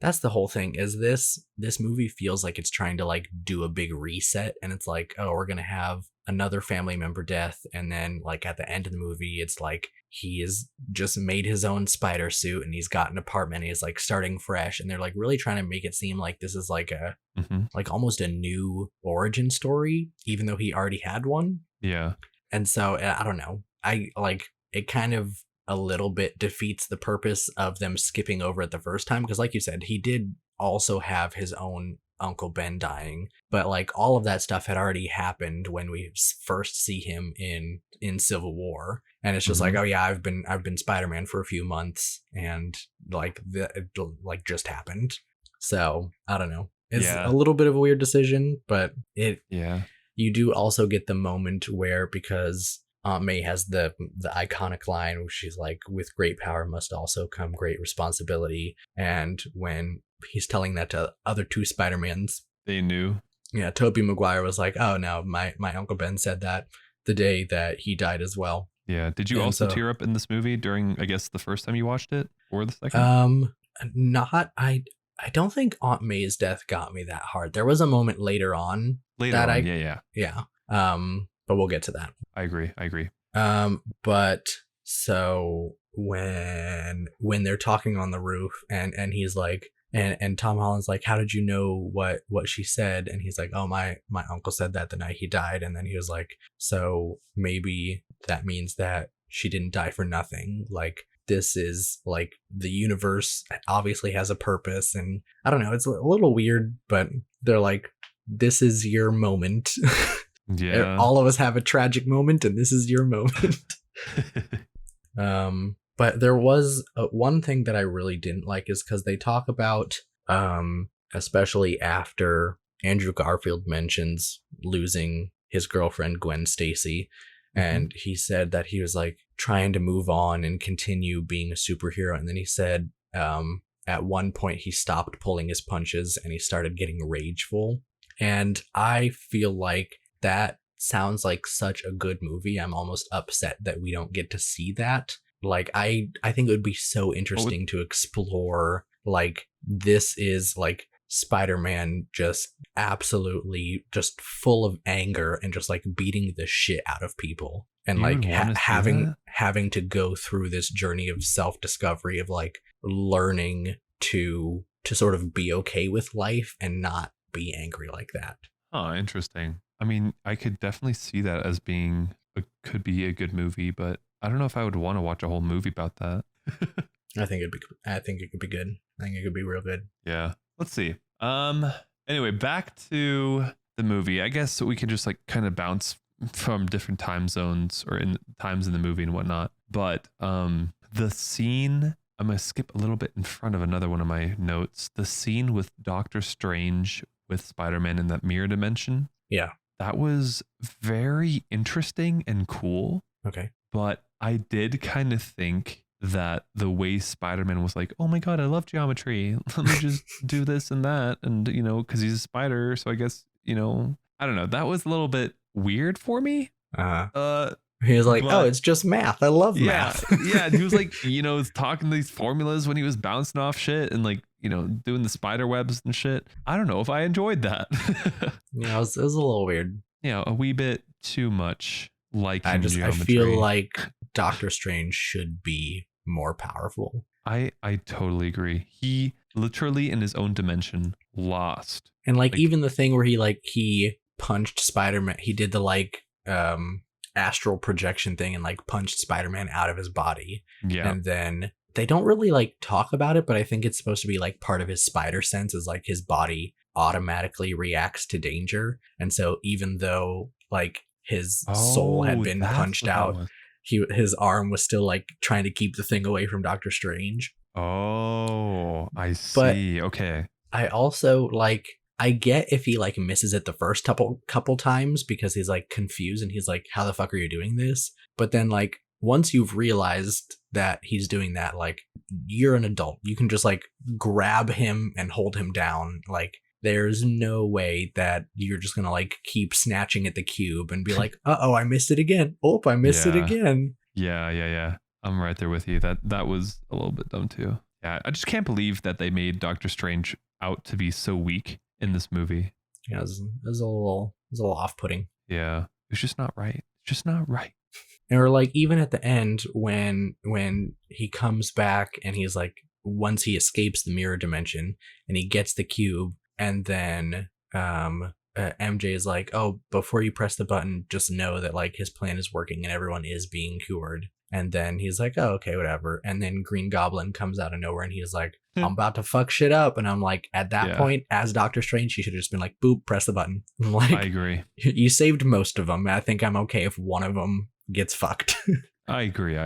that's the whole thing is this movie feels like it's trying to like do a big reset, and it's like, oh, we're going to have another family member death, and then like at the end of the movie it's like he has just made his own spider suit and he's got an apartment and he's like starting fresh, and they're like really trying to make it seem like this is like a Hmm. like almost a new origin story even though he already had one. Yeah. And so I don't know. I like it kind of a little bit defeats the purpose of them skipping over it the first time because like you said, he did also have his own Uncle Ben dying, but like all of that stuff had already happened when we first see him in Civil War. And it's just like, oh yeah, I've been Spider-Man for a few months and like it like just happened. So, I don't know. It's Yeah. a little bit of a weird decision, but Yeah. you do also get the moment where because Aunt May has the iconic line where she's like, with great power must also come great responsibility. And when he's telling that to other 2 Spider-Mans, They knew. yeah, Tobey Maguire was like, oh no, my Uncle Ben said that the day that he died as well. Yeah. Did you And also so- tear up in this movie during, I guess, the first time you watched it or the second? Not I don't think Aunt May's death got me that hard. There was a moment later on. Later that on. I- Yeah. Yeah. But we'll get to that. I agree. But so when they're talking on the roof and he's like and Tom Holland's like, how did you know what she said? And he's like, oh, my uncle said that the night he died. And then he was like, so maybe that means that she didn't die for nothing. Like this is like the universe obviously has a purpose. And I don't know, it's a little weird, but they're like, this is your moment. Yeah. All of us have a tragic moment and this is your moment. But there was one thing that I really didn't like is because they talk about especially after Andrew Garfield mentions losing his girlfriend Gwen Stacy, and he said that he was like trying to move on and continue being a superhero, and then he said at one point he stopped pulling his punches and he started getting rageful, and I feel like that sounds like such a good movie. I'm almost upset that we don't get to see that. Like I think it would be so interesting to explore like this is like Spider-Man just absolutely just full of anger and just like beating the shit out of people and You like would wanna see that? having to go through this journey of self-discovery of like learning to sort of be okay with life and not be angry like that. Oh, interesting. I mean, I could definitely see that as being could be a good movie, but I don't know if I would want to watch a whole movie about that. I think it could be good. I think it could be real good. Yeah. Let's see. Anyway, back to the movie. I guess we can just like kind of bounce from different time zones or in times in the movie and whatnot. But the scene, I'm gonna skip a little bit in front of another one of my notes. The scene with Doctor Strange with Spider-Man in that mirror dimension. Yeah. That was very interesting and cool. Okay. But I did kind of think that the way Spider-Man was like, oh my God, I love geometry. Let me just do this and that. And, you know, because he's a spider. So I guess, you know, I don't know. That was a little bit weird for me. He was like, But- oh, it's just math. I love Yeah. math. Yeah. And he was like, you know, talking these formulas when he was bouncing off shit and like, you know, doing the spider webs and shit. I don't know if I enjoyed that. Yeah, it was a little weird. Yeah. A wee bit too much like I geometry. feel like Doctor Strange should be more powerful. I totally agree. He literally in his own dimension lost. And like Like- even the thing where he punched Spider-Man, he did the like astral projection thing and like punched Spider-Man out of his body. Yeah. And then they don't really like talk about it, but I think it's supposed to be like part of his spider sense is like his body automatically reacts to danger. And so even though like his soul had been that's punched what that out, was. his arm was still like trying to keep the thing away from Doctor Strange. Oh, I But- see. Okay. I also like I get if he like misses it the first couple times because he's like confused and he's like, how the fuck are you doing this? But then like once you've realized that he's doing that, like, you're an adult. You can just like grab him and hold him down. Like, there's no way that you're just gonna like keep snatching at the cube and be like, oh, I missed it again. Oh, I missed it Yeah. again. Yeah. I'm right there with you. That was a little bit dumb too. Yeah, I just can't believe that they made Doctor Strange out to be so weak in this movie. Yeah, it was a little off-putting. Yeah, it's just not right. It's just not right. Or like even at the end when he comes back and he's like, once he escapes the mirror dimension and he gets the cube, and then MJ is like, oh, before you press the button, just know that like his plan is working and everyone is being cured. And then he's like, oh, okay, whatever. And then Green Goblin comes out of nowhere and he's like, I'm about to fuck shit up. And I'm like, at that point, as Doctor Strange, he should have just been like, boop, press the button. I'm like, I agree. You saved most of them. I think I'm okay if one of them gets fucked. I agree.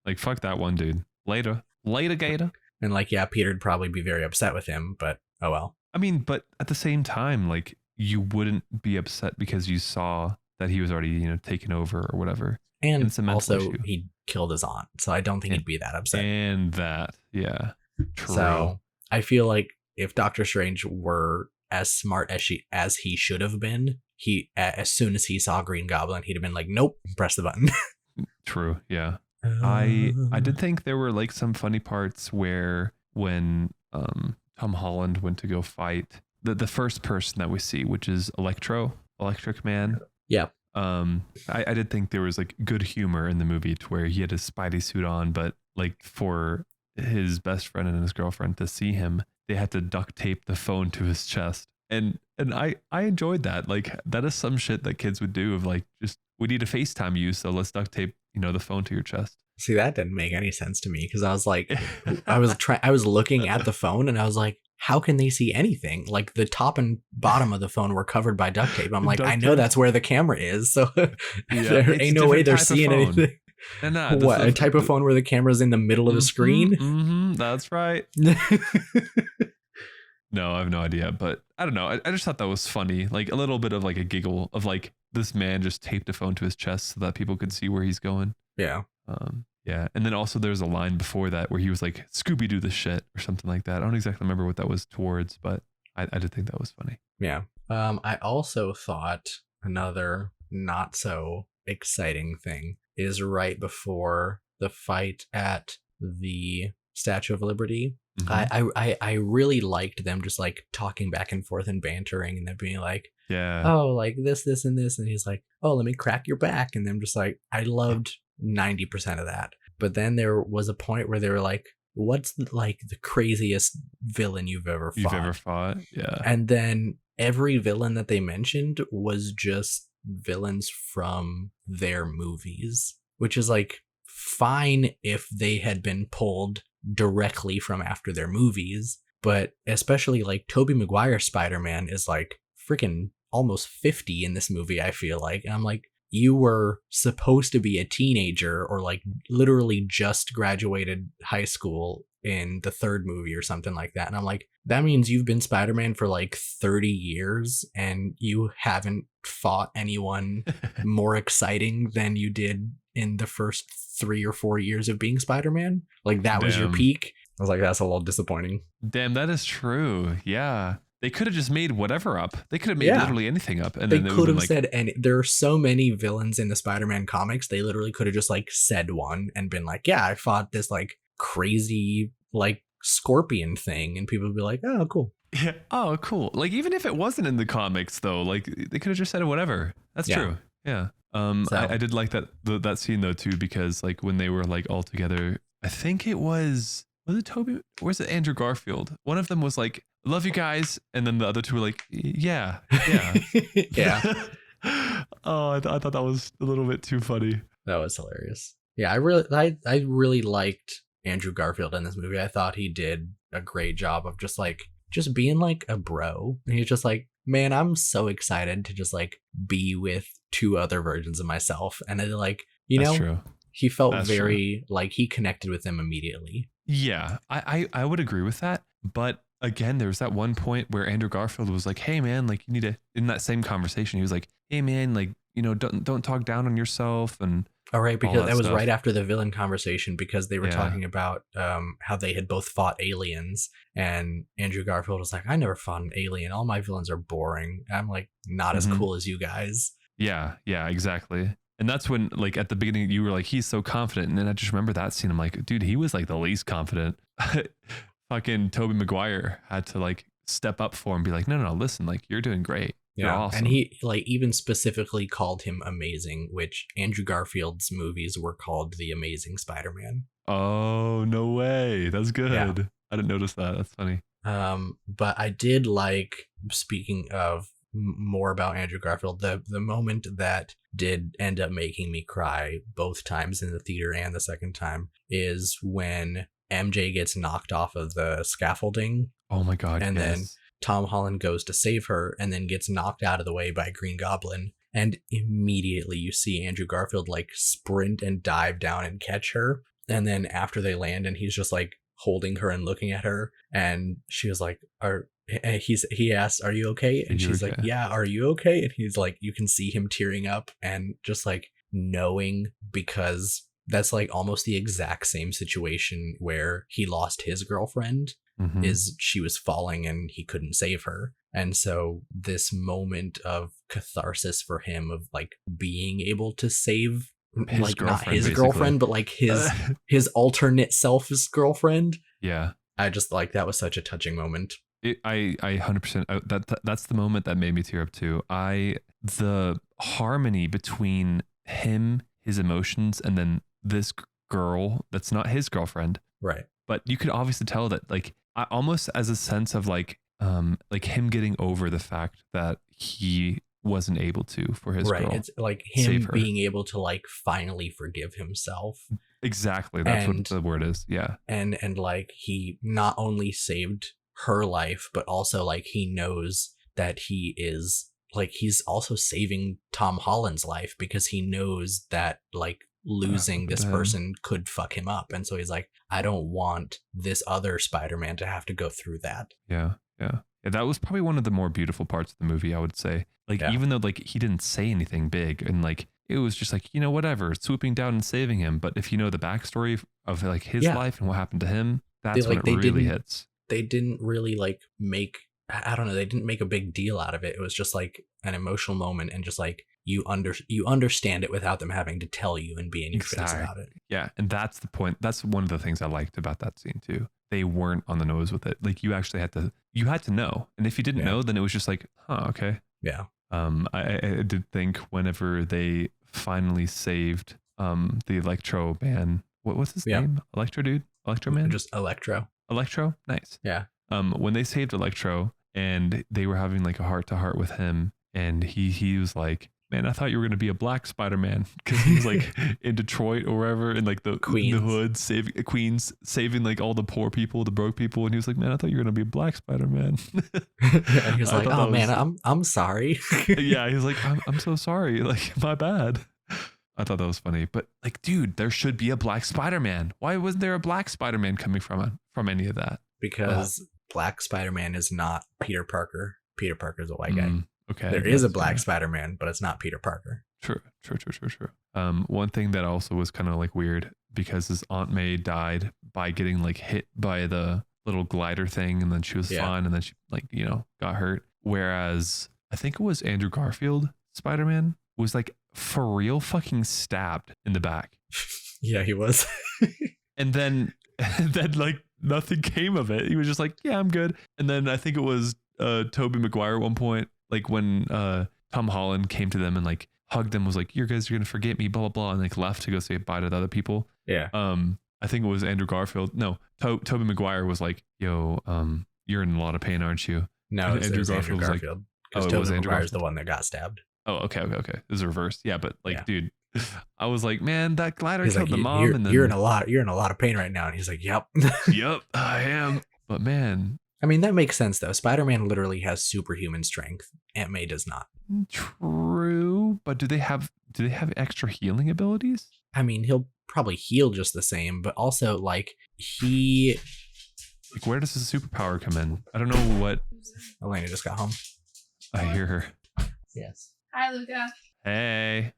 Like, fuck that one dude. Later, Gator. And like, yeah, Peter'd probably be very upset with him, but oh well. I mean, but at the same time, like, you wouldn't be upset because you saw that he was already, taken over or whatever. And it's a mental also, issue. he killed his aunt, so I don't think he'd be that upset. And that, yeah, true. So I feel like if Doctor Strange were as smart as he should have been, he as soon as he saw Green Goblin, he'd have been like, nope, press the button. True, yeah. I did think there were like some funny parts where when Tom Holland went to go fight the first person that we see, which is Electric Man. Yeah. I did think there was like good humor in the movie to where he had his Spidey suit on, but like for his best friend and his girlfriend to see him, they had to duct tape the phone to his chest. And I enjoyed that. Like, that is some shit that kids would do of like, just, we need to FaceTime you, so let's duct tape, the phone to your chest. See, that didn't make any sense to me because I was like, I was looking at the phone and I was like, how can they see anything? Like, the top and bottom of the phone were covered by duct tape. I'm like, Duct I know tape. that's where the camera is, so there it's ain't a no way different they're type of seeing phone. anything. And What, a type of phone where the camera's in the middle of the screen? Mm-hmm, that's right. No, I have no idea, but I don't know. I just thought that was funny. Like, a little bit of like a giggle of like, this man just taped a phone to his chest so that people could see where he's going. Yeah. Yeah. And then also there's a line before that where he was like, Scooby-Doo the shit or something like that. I don't exactly remember what that was towards, but I did think that was funny. Yeah. I also thought another not so exciting thing is right before the fight at the Statue of Liberty. Mhm. I really liked them just like talking back and forth and bantering and then being like, Yeah. oh, like this, and this. And he's like, oh, let me crack your back. And them just like, I loved 90% of that. But then there was a point where they were like, what's the craziest villain you've ever fought? Yeah. And then every villain that they mentioned was just villains from their movies, which is like fine if they had been pulled directly from after their movies. But especially like Tobey Maguire's Spider-Man is like freaking almost 50 in this movie, I feel like. And I'm like, you were supposed to be a teenager or like literally just graduated high school in the third movie or something like that. And I'm like, that means you've been Spider-Man for like 30 years and you haven't fought anyone more exciting than you did in the first 3 or 4 years of being Spider-Man. Like, that was your Damn. peak. I was like, that's a little disappointing. Damn, that is true. Yeah. They could have just made whatever up. They could have made Yeah. literally anything up. And They then it could would have like, said, and there are so many villains in the Spider-Man comics, they literally could have just like said one and been like, yeah, I fought this like crazy like scorpion thing, and people would be like, oh, cool. yeah. Oh, cool. Like, even if it wasn't in the comics though, like they could have just said whatever. That's Yeah. true. Yeah. So- I did like that scene though too, because like when they were like all together, I think it was it Toby or was it Andrew Garfield? One of them was like, love you guys, and then the other two were like, yeah. Yeah, Oh, I thought that was a little bit too funny. that was hilarious. Yeah, I really liked Andrew Garfield in this movie. I thought he did a great job of just being like a bro. And he's just like, man, I'm so excited to just like be with two other versions of myself. And it like, That's true. he felt That's very like he connected with them immediately. Yeah, I would agree with that. But again, there was that one point where Andrew Garfield was like, hey man, like you need to, in that same conversation, he was like, hey man, like, don't talk down on yourself. And All right, because that that was stuff. right after the villain conversation, because they were Yeah. talking about how they had both fought aliens, and Andrew Garfield was like, "I never fought an alien. All my villains are boring." And I'm like, "Not as Mhm. cool as you guys." Yeah, exactly. And that's when, like, at the beginning, you were like, he's so confident. And then I just remember that scene. I'm like, dude, he was like the least confident. Fucking Tobey Maguire had to like step up for him and be like, no, listen, like, you're doing great. You're awesome. And he like even specifically called him amazing, which Andrew Garfield's movies were called The Amazing Spider-Man. Oh, no way. That's good. Yeah. I didn't notice that. That's funny. But I did like, speaking of more about Andrew Garfield, the moment that did end up making me cry both times in the theater and the second time is when MJ gets knocked off of the scaffolding. Oh my God. And yes. then Tom Holland goes to save her and then gets knocked out of the way by Green Goblin. And immediately you see Andrew Garfield like sprint and dive down and catch her. And then after they land and he's just like holding her and looking at her, and she was like, he asks, "Are you okay?" And she's like, "Yeah, are you okay?" And he's like, you can see him tearing up and just like knowing, because that's like almost the exact same situation where he lost his girlfriend. Mhm. Is she was falling and he couldn't save her. And so this moment of catharsis for him of like being able to save His like not girlfriend, his basically. girlfriend, but like his alternate self's girlfriend. Yeah. I just like that was such a touching moment. I 100%. That's the moment that made me tear up too. The harmony between him, his emotions, and then this girl that's not his girlfriend. Right. But you could obviously tell that, like, I almost as a sense of like him getting over the fact that he wasn't able to for his girl. It's like him being able to like finally forgive himself. Exactly. That's what the word is. Yeah. And like he not only saved her life, but also like he knows that he is like he's also saving Tom Holland's life, because he knows that like losing this person could fuck him up. And so he's like, I don't want this other Spider-Man to have to go through that. Yeah. That was probably one of the more beautiful parts of the movie, I would say. Like, even though like he didn't say anything big, and like it was just like, whatever, swooping down and saving him. But if you know the backstory of like his life and what happened to him, that's when it really hits. They didn't really like make, I don't know, they didn't make a big deal out of it. It was just like an emotional moment, and just like you understand it without them having to tell you and be in your face about it. Yeah, and that's the point. That's one of the things I liked about that scene too. They weren't on the nose with it. Like you actually had to know. And if you didn't know, then it was just like, huh, okay. Yeah. I did think whenever they finally saved the Electro Man, what's his name? Electro dude? Electro Man? Just Electro. Electro? Nice. Yeah. When they saved Electro and they were having like a heart-to-heart with him, and he was like, man, I thought you were going to be a black Spider-Man, because he was like in Detroit or wherever, in like the hood, saving Queens, saving like all the poor people, the broke people. And he was like, man, I thought you were going to be a black Spider-Man. And he was like, oh man, I'm sorry. Yeah, he was like, I'm so sorry. Like, my bad. I thought that was funny. But like, dude, there should be a black Spider-Man. Why wasn't there a black Spider-Man coming from any of that? Because black Spider-Man is not Peter Parker. Peter Parker is a white guy. Okay. There is a black Spider-Man, but it's not Peter Parker. True. One thing that also was kind of like weird, because his Aunt May died by getting like hit by the little glider thing, and then she was fine, and then she like, got hurt. Whereas I think it was Andrew Garfield, Spider-Man, was like for real fucking stabbed in the back. Yeah, he was. And then like nothing came of it. He was just like, yeah, I'm good. And then I think it was Tobey Maguire at one point, like when Tom Holland came to them and like hugged them, was like, you guys are gonna forget me, blah blah blah, and like left to go say bye to the other people. Yeah. I think it was Andrew Garfield. No, Tobey Maguire was like, yo, you're in a lot of pain, aren't you? No, it was Andrew Garfield. Because Tobey Maguire's the one that got stabbed. Oh, okay. It was reversed. Yeah, but like, dude, I was like, man, that glider killed like, the mom. And then you're in a lot of pain right now. And he's like, yep. Yep, I am. But man, I mean, that makes sense though. Spider-Man literally has superhuman strength. Aunt May does not. True, but do they have extra healing abilities? I mean, he'll probably heal just the same, but also like like, where does his superpower come in? I don't know what. Elena just got home. I hear her. Yes. Hi, Luca. Hey.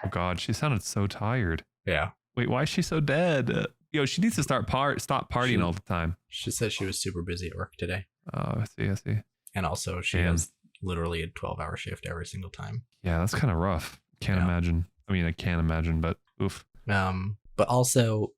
Oh God, she sounded so tired. Yeah. Wait, why is she so dead? Yo, she needs to stop partying She- all the time. She said she was super busy at work today. Oh, I see, I see. And also she Damn. has literally a 12-hour shift every single time. Yeah, that's kind of rough. Can't Yeah. imagine. I mean, I can't imagine, but oof. But also,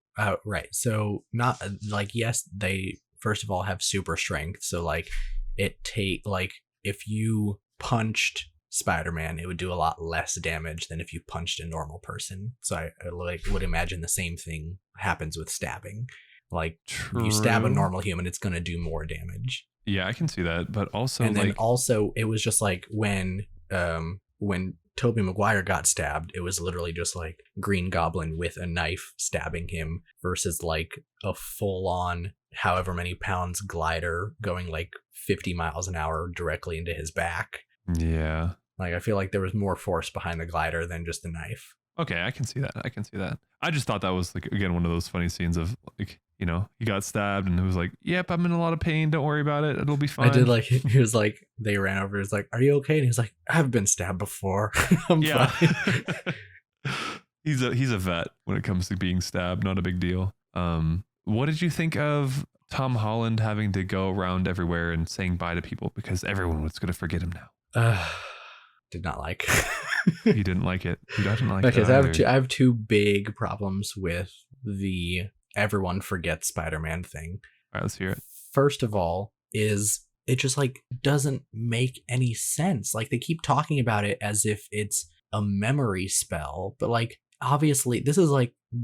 right. So not like, yes, they first of all have super strength. So like if you punched Spider-Man, it would do a lot less damage than if you punched a normal person. So I like would imagine the same thing happens with stabbing. Like you stab a True. normal human, it's gonna do more damage. Yeah, I can see that, but also And then like, also it was just like when Tobey Maguire got stabbed, it was literally just like Green Goblin with a knife stabbing him versus like a full-on however many pounds glider going like 50 miles an hour directly into his back. yeah. Like I feel like there was more force behind the glider than just the knife. Okay, I can see that. I can see that. I just thought that was like again one of those funny scenes of like, you know, he got stabbed and it was like, "Yep, I'm in a lot of pain. Don't worry about it. It'll be fine." I did like he was like they ran over. He was like, "Are you okay?" And he was like, "I've been stabbed before. I'm Yeah. fine." he's a vet when it comes to being stabbed. Not a big deal. What did you think of Tom Holland having to go around everywhere and saying bye to people because everyone was going to forget him now? Did not like. He didn't like it. He doesn't like Okay, it. so either. I have two big problems with the everyone forgets Spider-Man thing. All right, let's hear it. First of all, is it just like doesn't make any sense. Like they keep talking about it as if it's a memory spell, but like obviously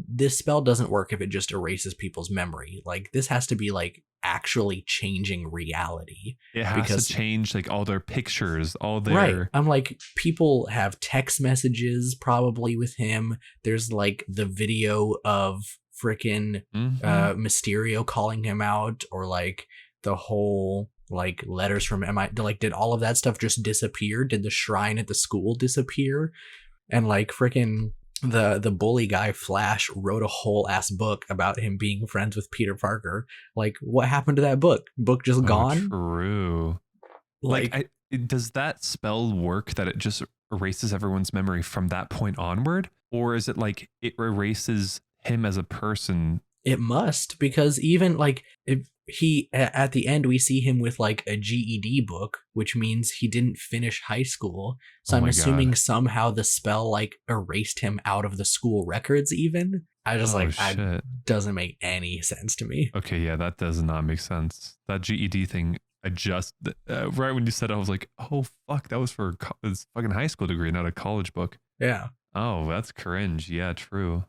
this spell doesn't work if it just erases people's memory. Like this has to be like actually changing reality. It has because- to change like all their pictures, all their Right. I'm like, people have text messages probably with him. There's like the video of freaking Mhm. Mysterio calling him out, or like the whole like letters from MI. Like, did all of that stuff just disappear? Did the shrine at the school disappear? And like freaking the bully guy Flash wrote a whole ass book about him being friends with Peter Parker. Like, what happened to that book? Book just Oh, gone? True. Does that spell work that it just erases everyone's memory from that point onward? Or is it like it erases him as a person? It must, because even like if he at the end we see him with like a GED book, which means he didn't finish high school. So Oh I'm my assuming God. somehow the spell like erased him out of the school records even. I just Oh, I shit. doesn't make any sense to me. Okay, yeah, that does not make sense. That GED thing, I just right when you said it, I was like, oh fuck, that was for his fucking high school degree, not a college book. Yeah. Oh, that's cringe. Yeah, true.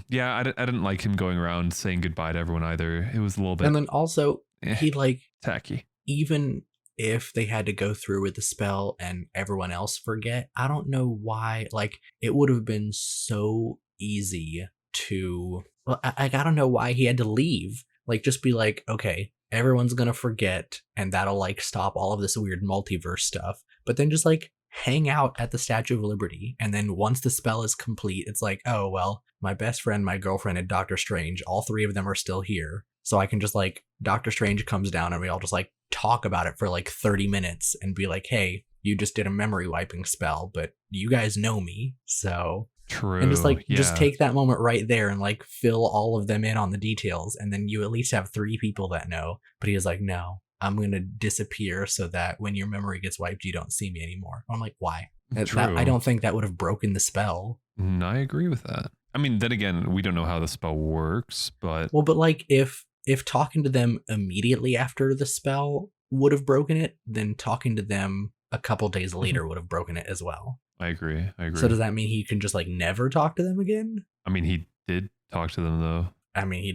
Yeah, I didn't like him going around saying goodbye to everyone either. It was a little bit And then also eh, he like, tacky. even if they had to go through with the spell and everyone else forget, I don't know why. Like, it would have been so easy to. Well, I don't know why he had to leave. Like, just be like, okay, everyone's gonna forget, and that'll like stop all of this weird multiverse stuff. But then just like hang out at the Statue of Liberty, and then once the spell is complete, it's like, oh well, my best friend, my girlfriend, and Doctor Strange, all three of them are still here. So I can just like, Doctor Strange comes down and we all just like talk about it for like 30 minutes and be like, hey, you just did a memory wiping spell, but you guys know me. So, True. and just like, just yeah. take that moment right there and like fill all of them in on the details. And then you at least have 3 people that know. But he was like, no, I'm going to disappear so that when your memory gets wiped, you don't see me anymore. I'm like, why? True. I don't think that would have broken the spell. I agree with that. I mean, then again, we don't know how the spell works, but Well, but like if talking to them immediately after the spell would have broken it, then talking to them a couple days later would have broken it as well. I agree. So does that mean he can just like never talk to them again? I mean, he did talk to them though. I mean, he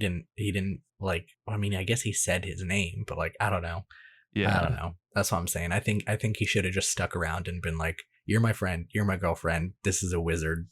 didn't like, I mean, I guess he said his name, but like, I don't know. Yeah. I don't know. That's what I'm saying. I think he should have just stuck around and been like, you're my friend, you're my girlfriend, this is a wizard.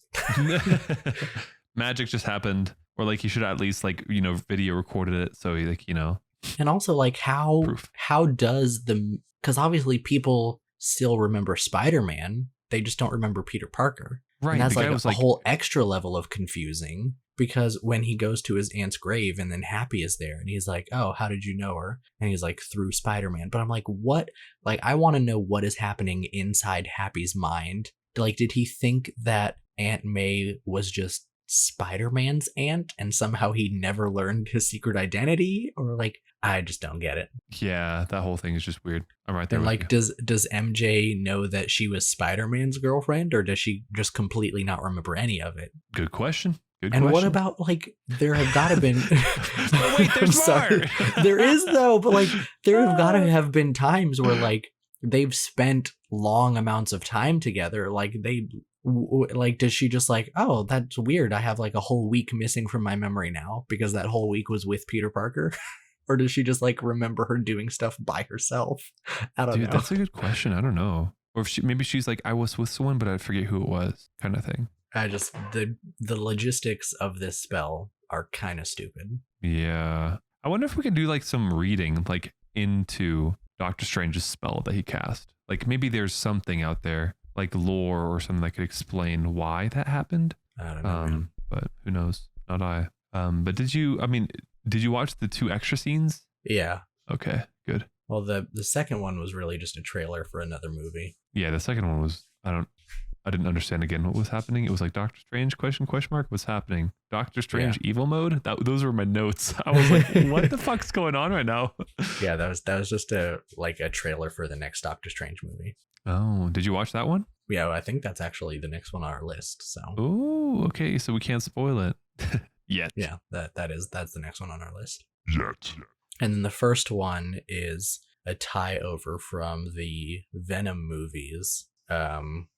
Magic just happened, or like you should at least like, you know, video recorded it so like, you know, And also like Proof. how does because obviously people still remember Spider-Man, they just don't remember Peter Parker. right. And that's the guy like was a like, whole extra level of confusing, because when he goes to his aunt's grave and then Happy is there and he's like, oh, how did you know her? And he's like, through Spider-Man. But I'm like, what? Like, I want to know what is happening inside Happy's mind like, did he think that Aunt May was just Spider-Man's aunt and somehow he never learned his secret identity? Or like, I just don't get it. Yeah, that whole thing is just weird. I'm right there. And with like, you. does MJ know that she was Spider-Man's girlfriend, or does she just completely not remember any of it? Good question. Good And question. what about, like, there have got to been Oh, wait, there's I'm sorry. more. There is though, but like there have got to have been times where like they've spent long amounts of time together. Like like, does she just like, oh, that's weird, I have like a whole week missing from my memory now because that whole week was with Peter Parker? Or does she just like remember her doing stuff by herself? I don't Dude, know. that's a good question. I don't know. Or if maybe she's like, I was with someone, but I forget who it was, kind of thing. I just the logistics of this spell are kind of stupid. Yeah. I wonder if we can do like some reading like into Doctor Strange's spell that he cast. Like maybe there's something out there, like lore or something that could explain why that happened. I don't know. Man. But who knows? Not I. But did you watch the 2 extra scenes? Yeah. Okay, good. Well, the second one was really just a trailer for another movie. Yeah, the second one was I didn't understand again what was happening. It was like Doctor Strange question mark what's happening? Doctor Strange evil mode? Those were my notes. I was like, what the fuck's going on right now? Yeah, that was just a trailer for the next Doctor Strange movie. Oh, did you watch that one? Yeah, I think that's actually the next one on our list. So. Oh, okay, so we can't spoil it yet. Yeah, that's the next one on our list. Yet. And then the first one is a tie over from the Venom movies,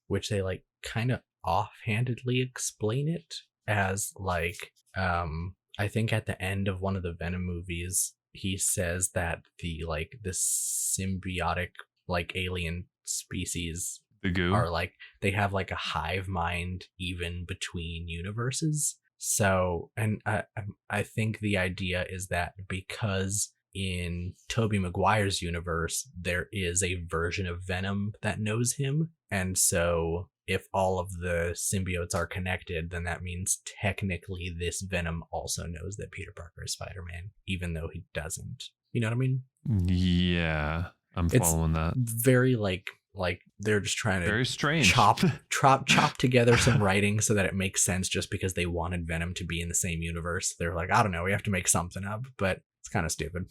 which they like kind of offhandedly explain it as like, I think at the end of one of the Venom movies, he says that the symbiotic like alien species The goo are like, they have like a hive mind even between universes. So, and I think the idea is that because in Tobey Maguire's universe, there is a version of Venom that knows him. And so if all of the symbiotes are connected, then that means technically this Venom also knows that Peter Parker is Spider-Man, even though he doesn't. You know what I mean? Yeah, I'm following that. Very like they're just trying to very strange chop together some writing so that it makes sense just because they wanted Venom to be in the same universe. They're like, I don't know, we have to make something up, but it's kind of stupid.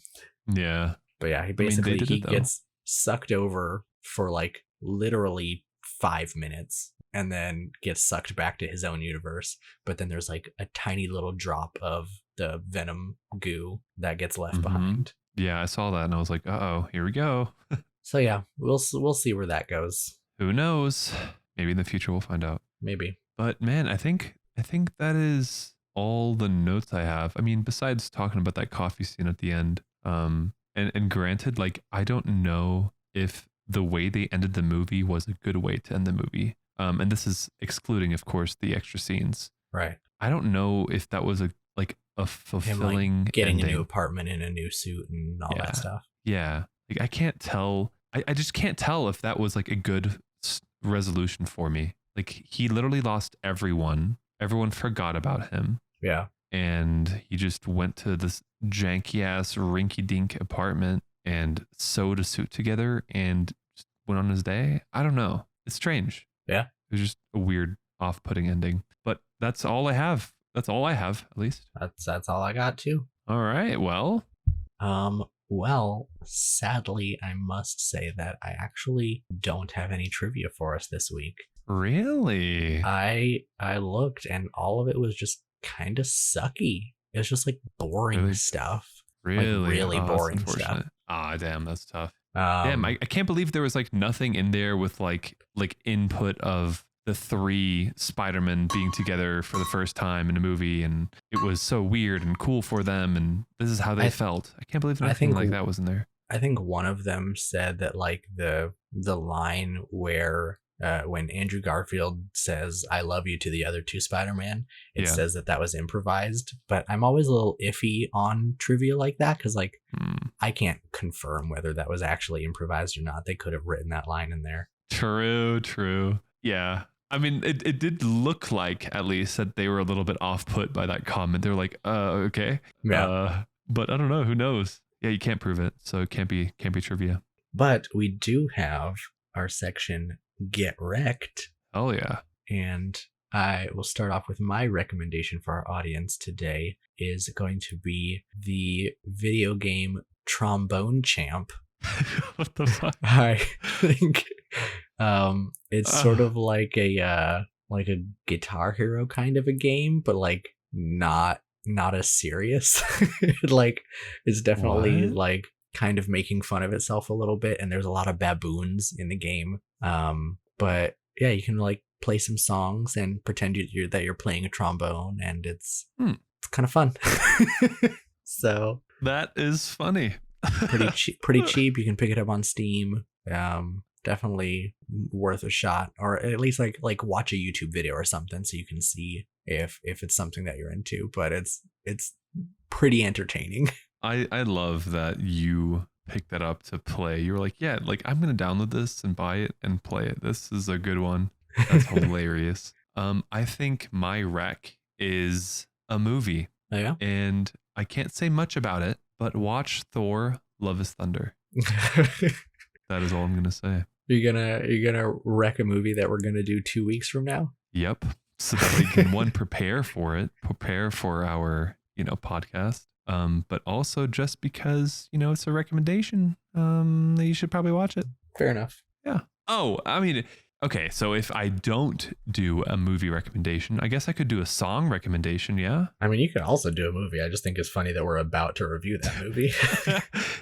Yeah. But yeah, he basically he gets sucked over for like literally 5 minutes and then gets sucked back to his own universe. But then there's like a tiny little drop of the Venom goo that gets left behind. Yeah, I saw that and I was like, uh-oh, here we go. So yeah, we'll see where that goes. Who knows? Maybe in the future we'll find out. Maybe. But man, I think that is all the notes I have. I mean, besides talking about that coffee scene at the end, and granted, like I don't know if the way they ended the movie was a good way to end the movie. And this is excluding, of course, the extra scenes. Right. I don't know if that was a fulfilling him, like, getting ending. a new apartment in a new suit and all that stuff. Yeah. Like I can't tell. I just can't tell if that was like a good resolution for me. Like he literally lost everyone. Everyone forgot about him. Yeah. And he just went to this janky ass rinky dink apartment and sewed a suit together and just went on his day. I don't know. It's strange. Yeah. It was just a weird off-putting ending. But that's all I have. That's all I have, at least. That's all I got too. All right. Well, well, sadly, I must say that I actually don't have any trivia for us this week. Really? I looked and all of it was just kind of sucky. It was just like boring stuff. Really? Like, really boring stuff. Ah, damn, that's tough. Damn, I can't believe there was like nothing in there with like input of the 3 Spider-Men being together for the first time in a movie, and it was so weird and cool for them, and this is how they felt. I can't believe nothing like that was in there. I think one of them said that like the line where when Andrew Garfield says "I love you" to the other 2 Spider-Man, it says that was improvised. But I'm always a little iffy on trivia like that because like I can't confirm whether that was actually improvised or not. They could have written that line in there. True. Yeah. I mean, it did look like, at least, that they were a little bit off-put by that comment. They were like, okay. Yeah. But I don't know. Who knows? Yeah, you can't prove it. So it can't be trivia. But we do have our section Get Wrecked. Oh yeah. And I will start off with my recommendation for our audience today is going to be the video game Trombone Champ. What the fuck? I think it's sort of like a Guitar Hero kind of a game, but like not as serious. Like it's definitely What? like kind of making fun of itself a little bit, and there's a lot of baboons in the game. But yeah, you can like play some songs and pretend you're playing a trombone, and it's kind of fun. So That is funny. pretty cheap. You can pick it up on Steam. Definitely worth a shot, or at least like watch a YouTube video or something so you can see if it's something that you're into. But it's pretty entertaining. I love that you picked that up to play. You were like, yeah, like I'm gonna download this and buy it and play it. This is a good one. That's hilarious. I think my rec is a movie, Oh yeah. and I can't say much about it, but watch Thor: Love Is Thunder. That is all I'm gonna say. You're gonna wreck a movie that we're gonna do 2 weeks from now. Yep. So that we can prepare for our podcast. But also just because it's a recommendation, you should probably watch it. Fair enough. Yeah. Oh, I mean, okay. So if I don't do a movie recommendation, I guess I could do a song recommendation. Yeah. I mean, you could also do a movie. I just think it's funny that we're about to review that movie.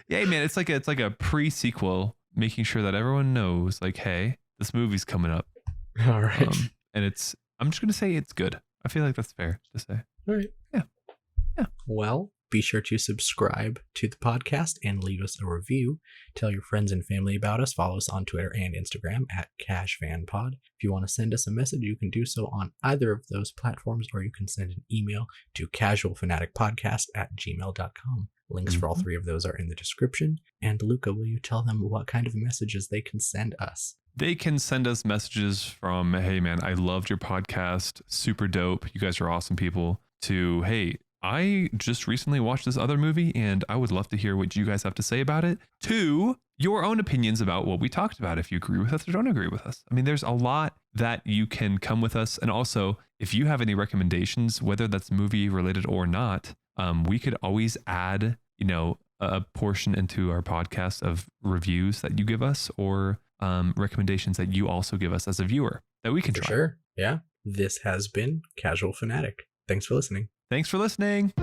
Yeah, man. It's like a pre-sequel, making sure that everyone knows, like, hey, this movie's coming up. All right. And I'm just gonna say it's good. I feel like that's fair to say. All right. Yeah. Well, be sure to subscribe to the podcast and leave us a review. Tell your friends and family about us. Follow us on Twitter and Instagram at CashFanPod. If you want to send us a message, you can do so on either of those platforms, or you can send an email to casualfanaticpodcast@gmail.com. Links for all three of those are in the description. And Luca, will you tell them what kind of messages they can send us? They can send us messages from, hey man, I loved your podcast, super dope, you guys are awesome people, to, hey, I just recently watched this other movie and I would love to hear what you guys have to say about it, to your own opinions about what we talked about, if you agree with us or don't agree with us. I mean, there's a lot that you can come with us. And also, if you have any recommendations, whether that's movie related or not, we could always add, a portion into our podcast of reviews that you give us, or recommendations that you also give us as a viewer that we can try. Sure. Yeah. This has been Casual Fanatic. Thanks for listening. Thanks for listening.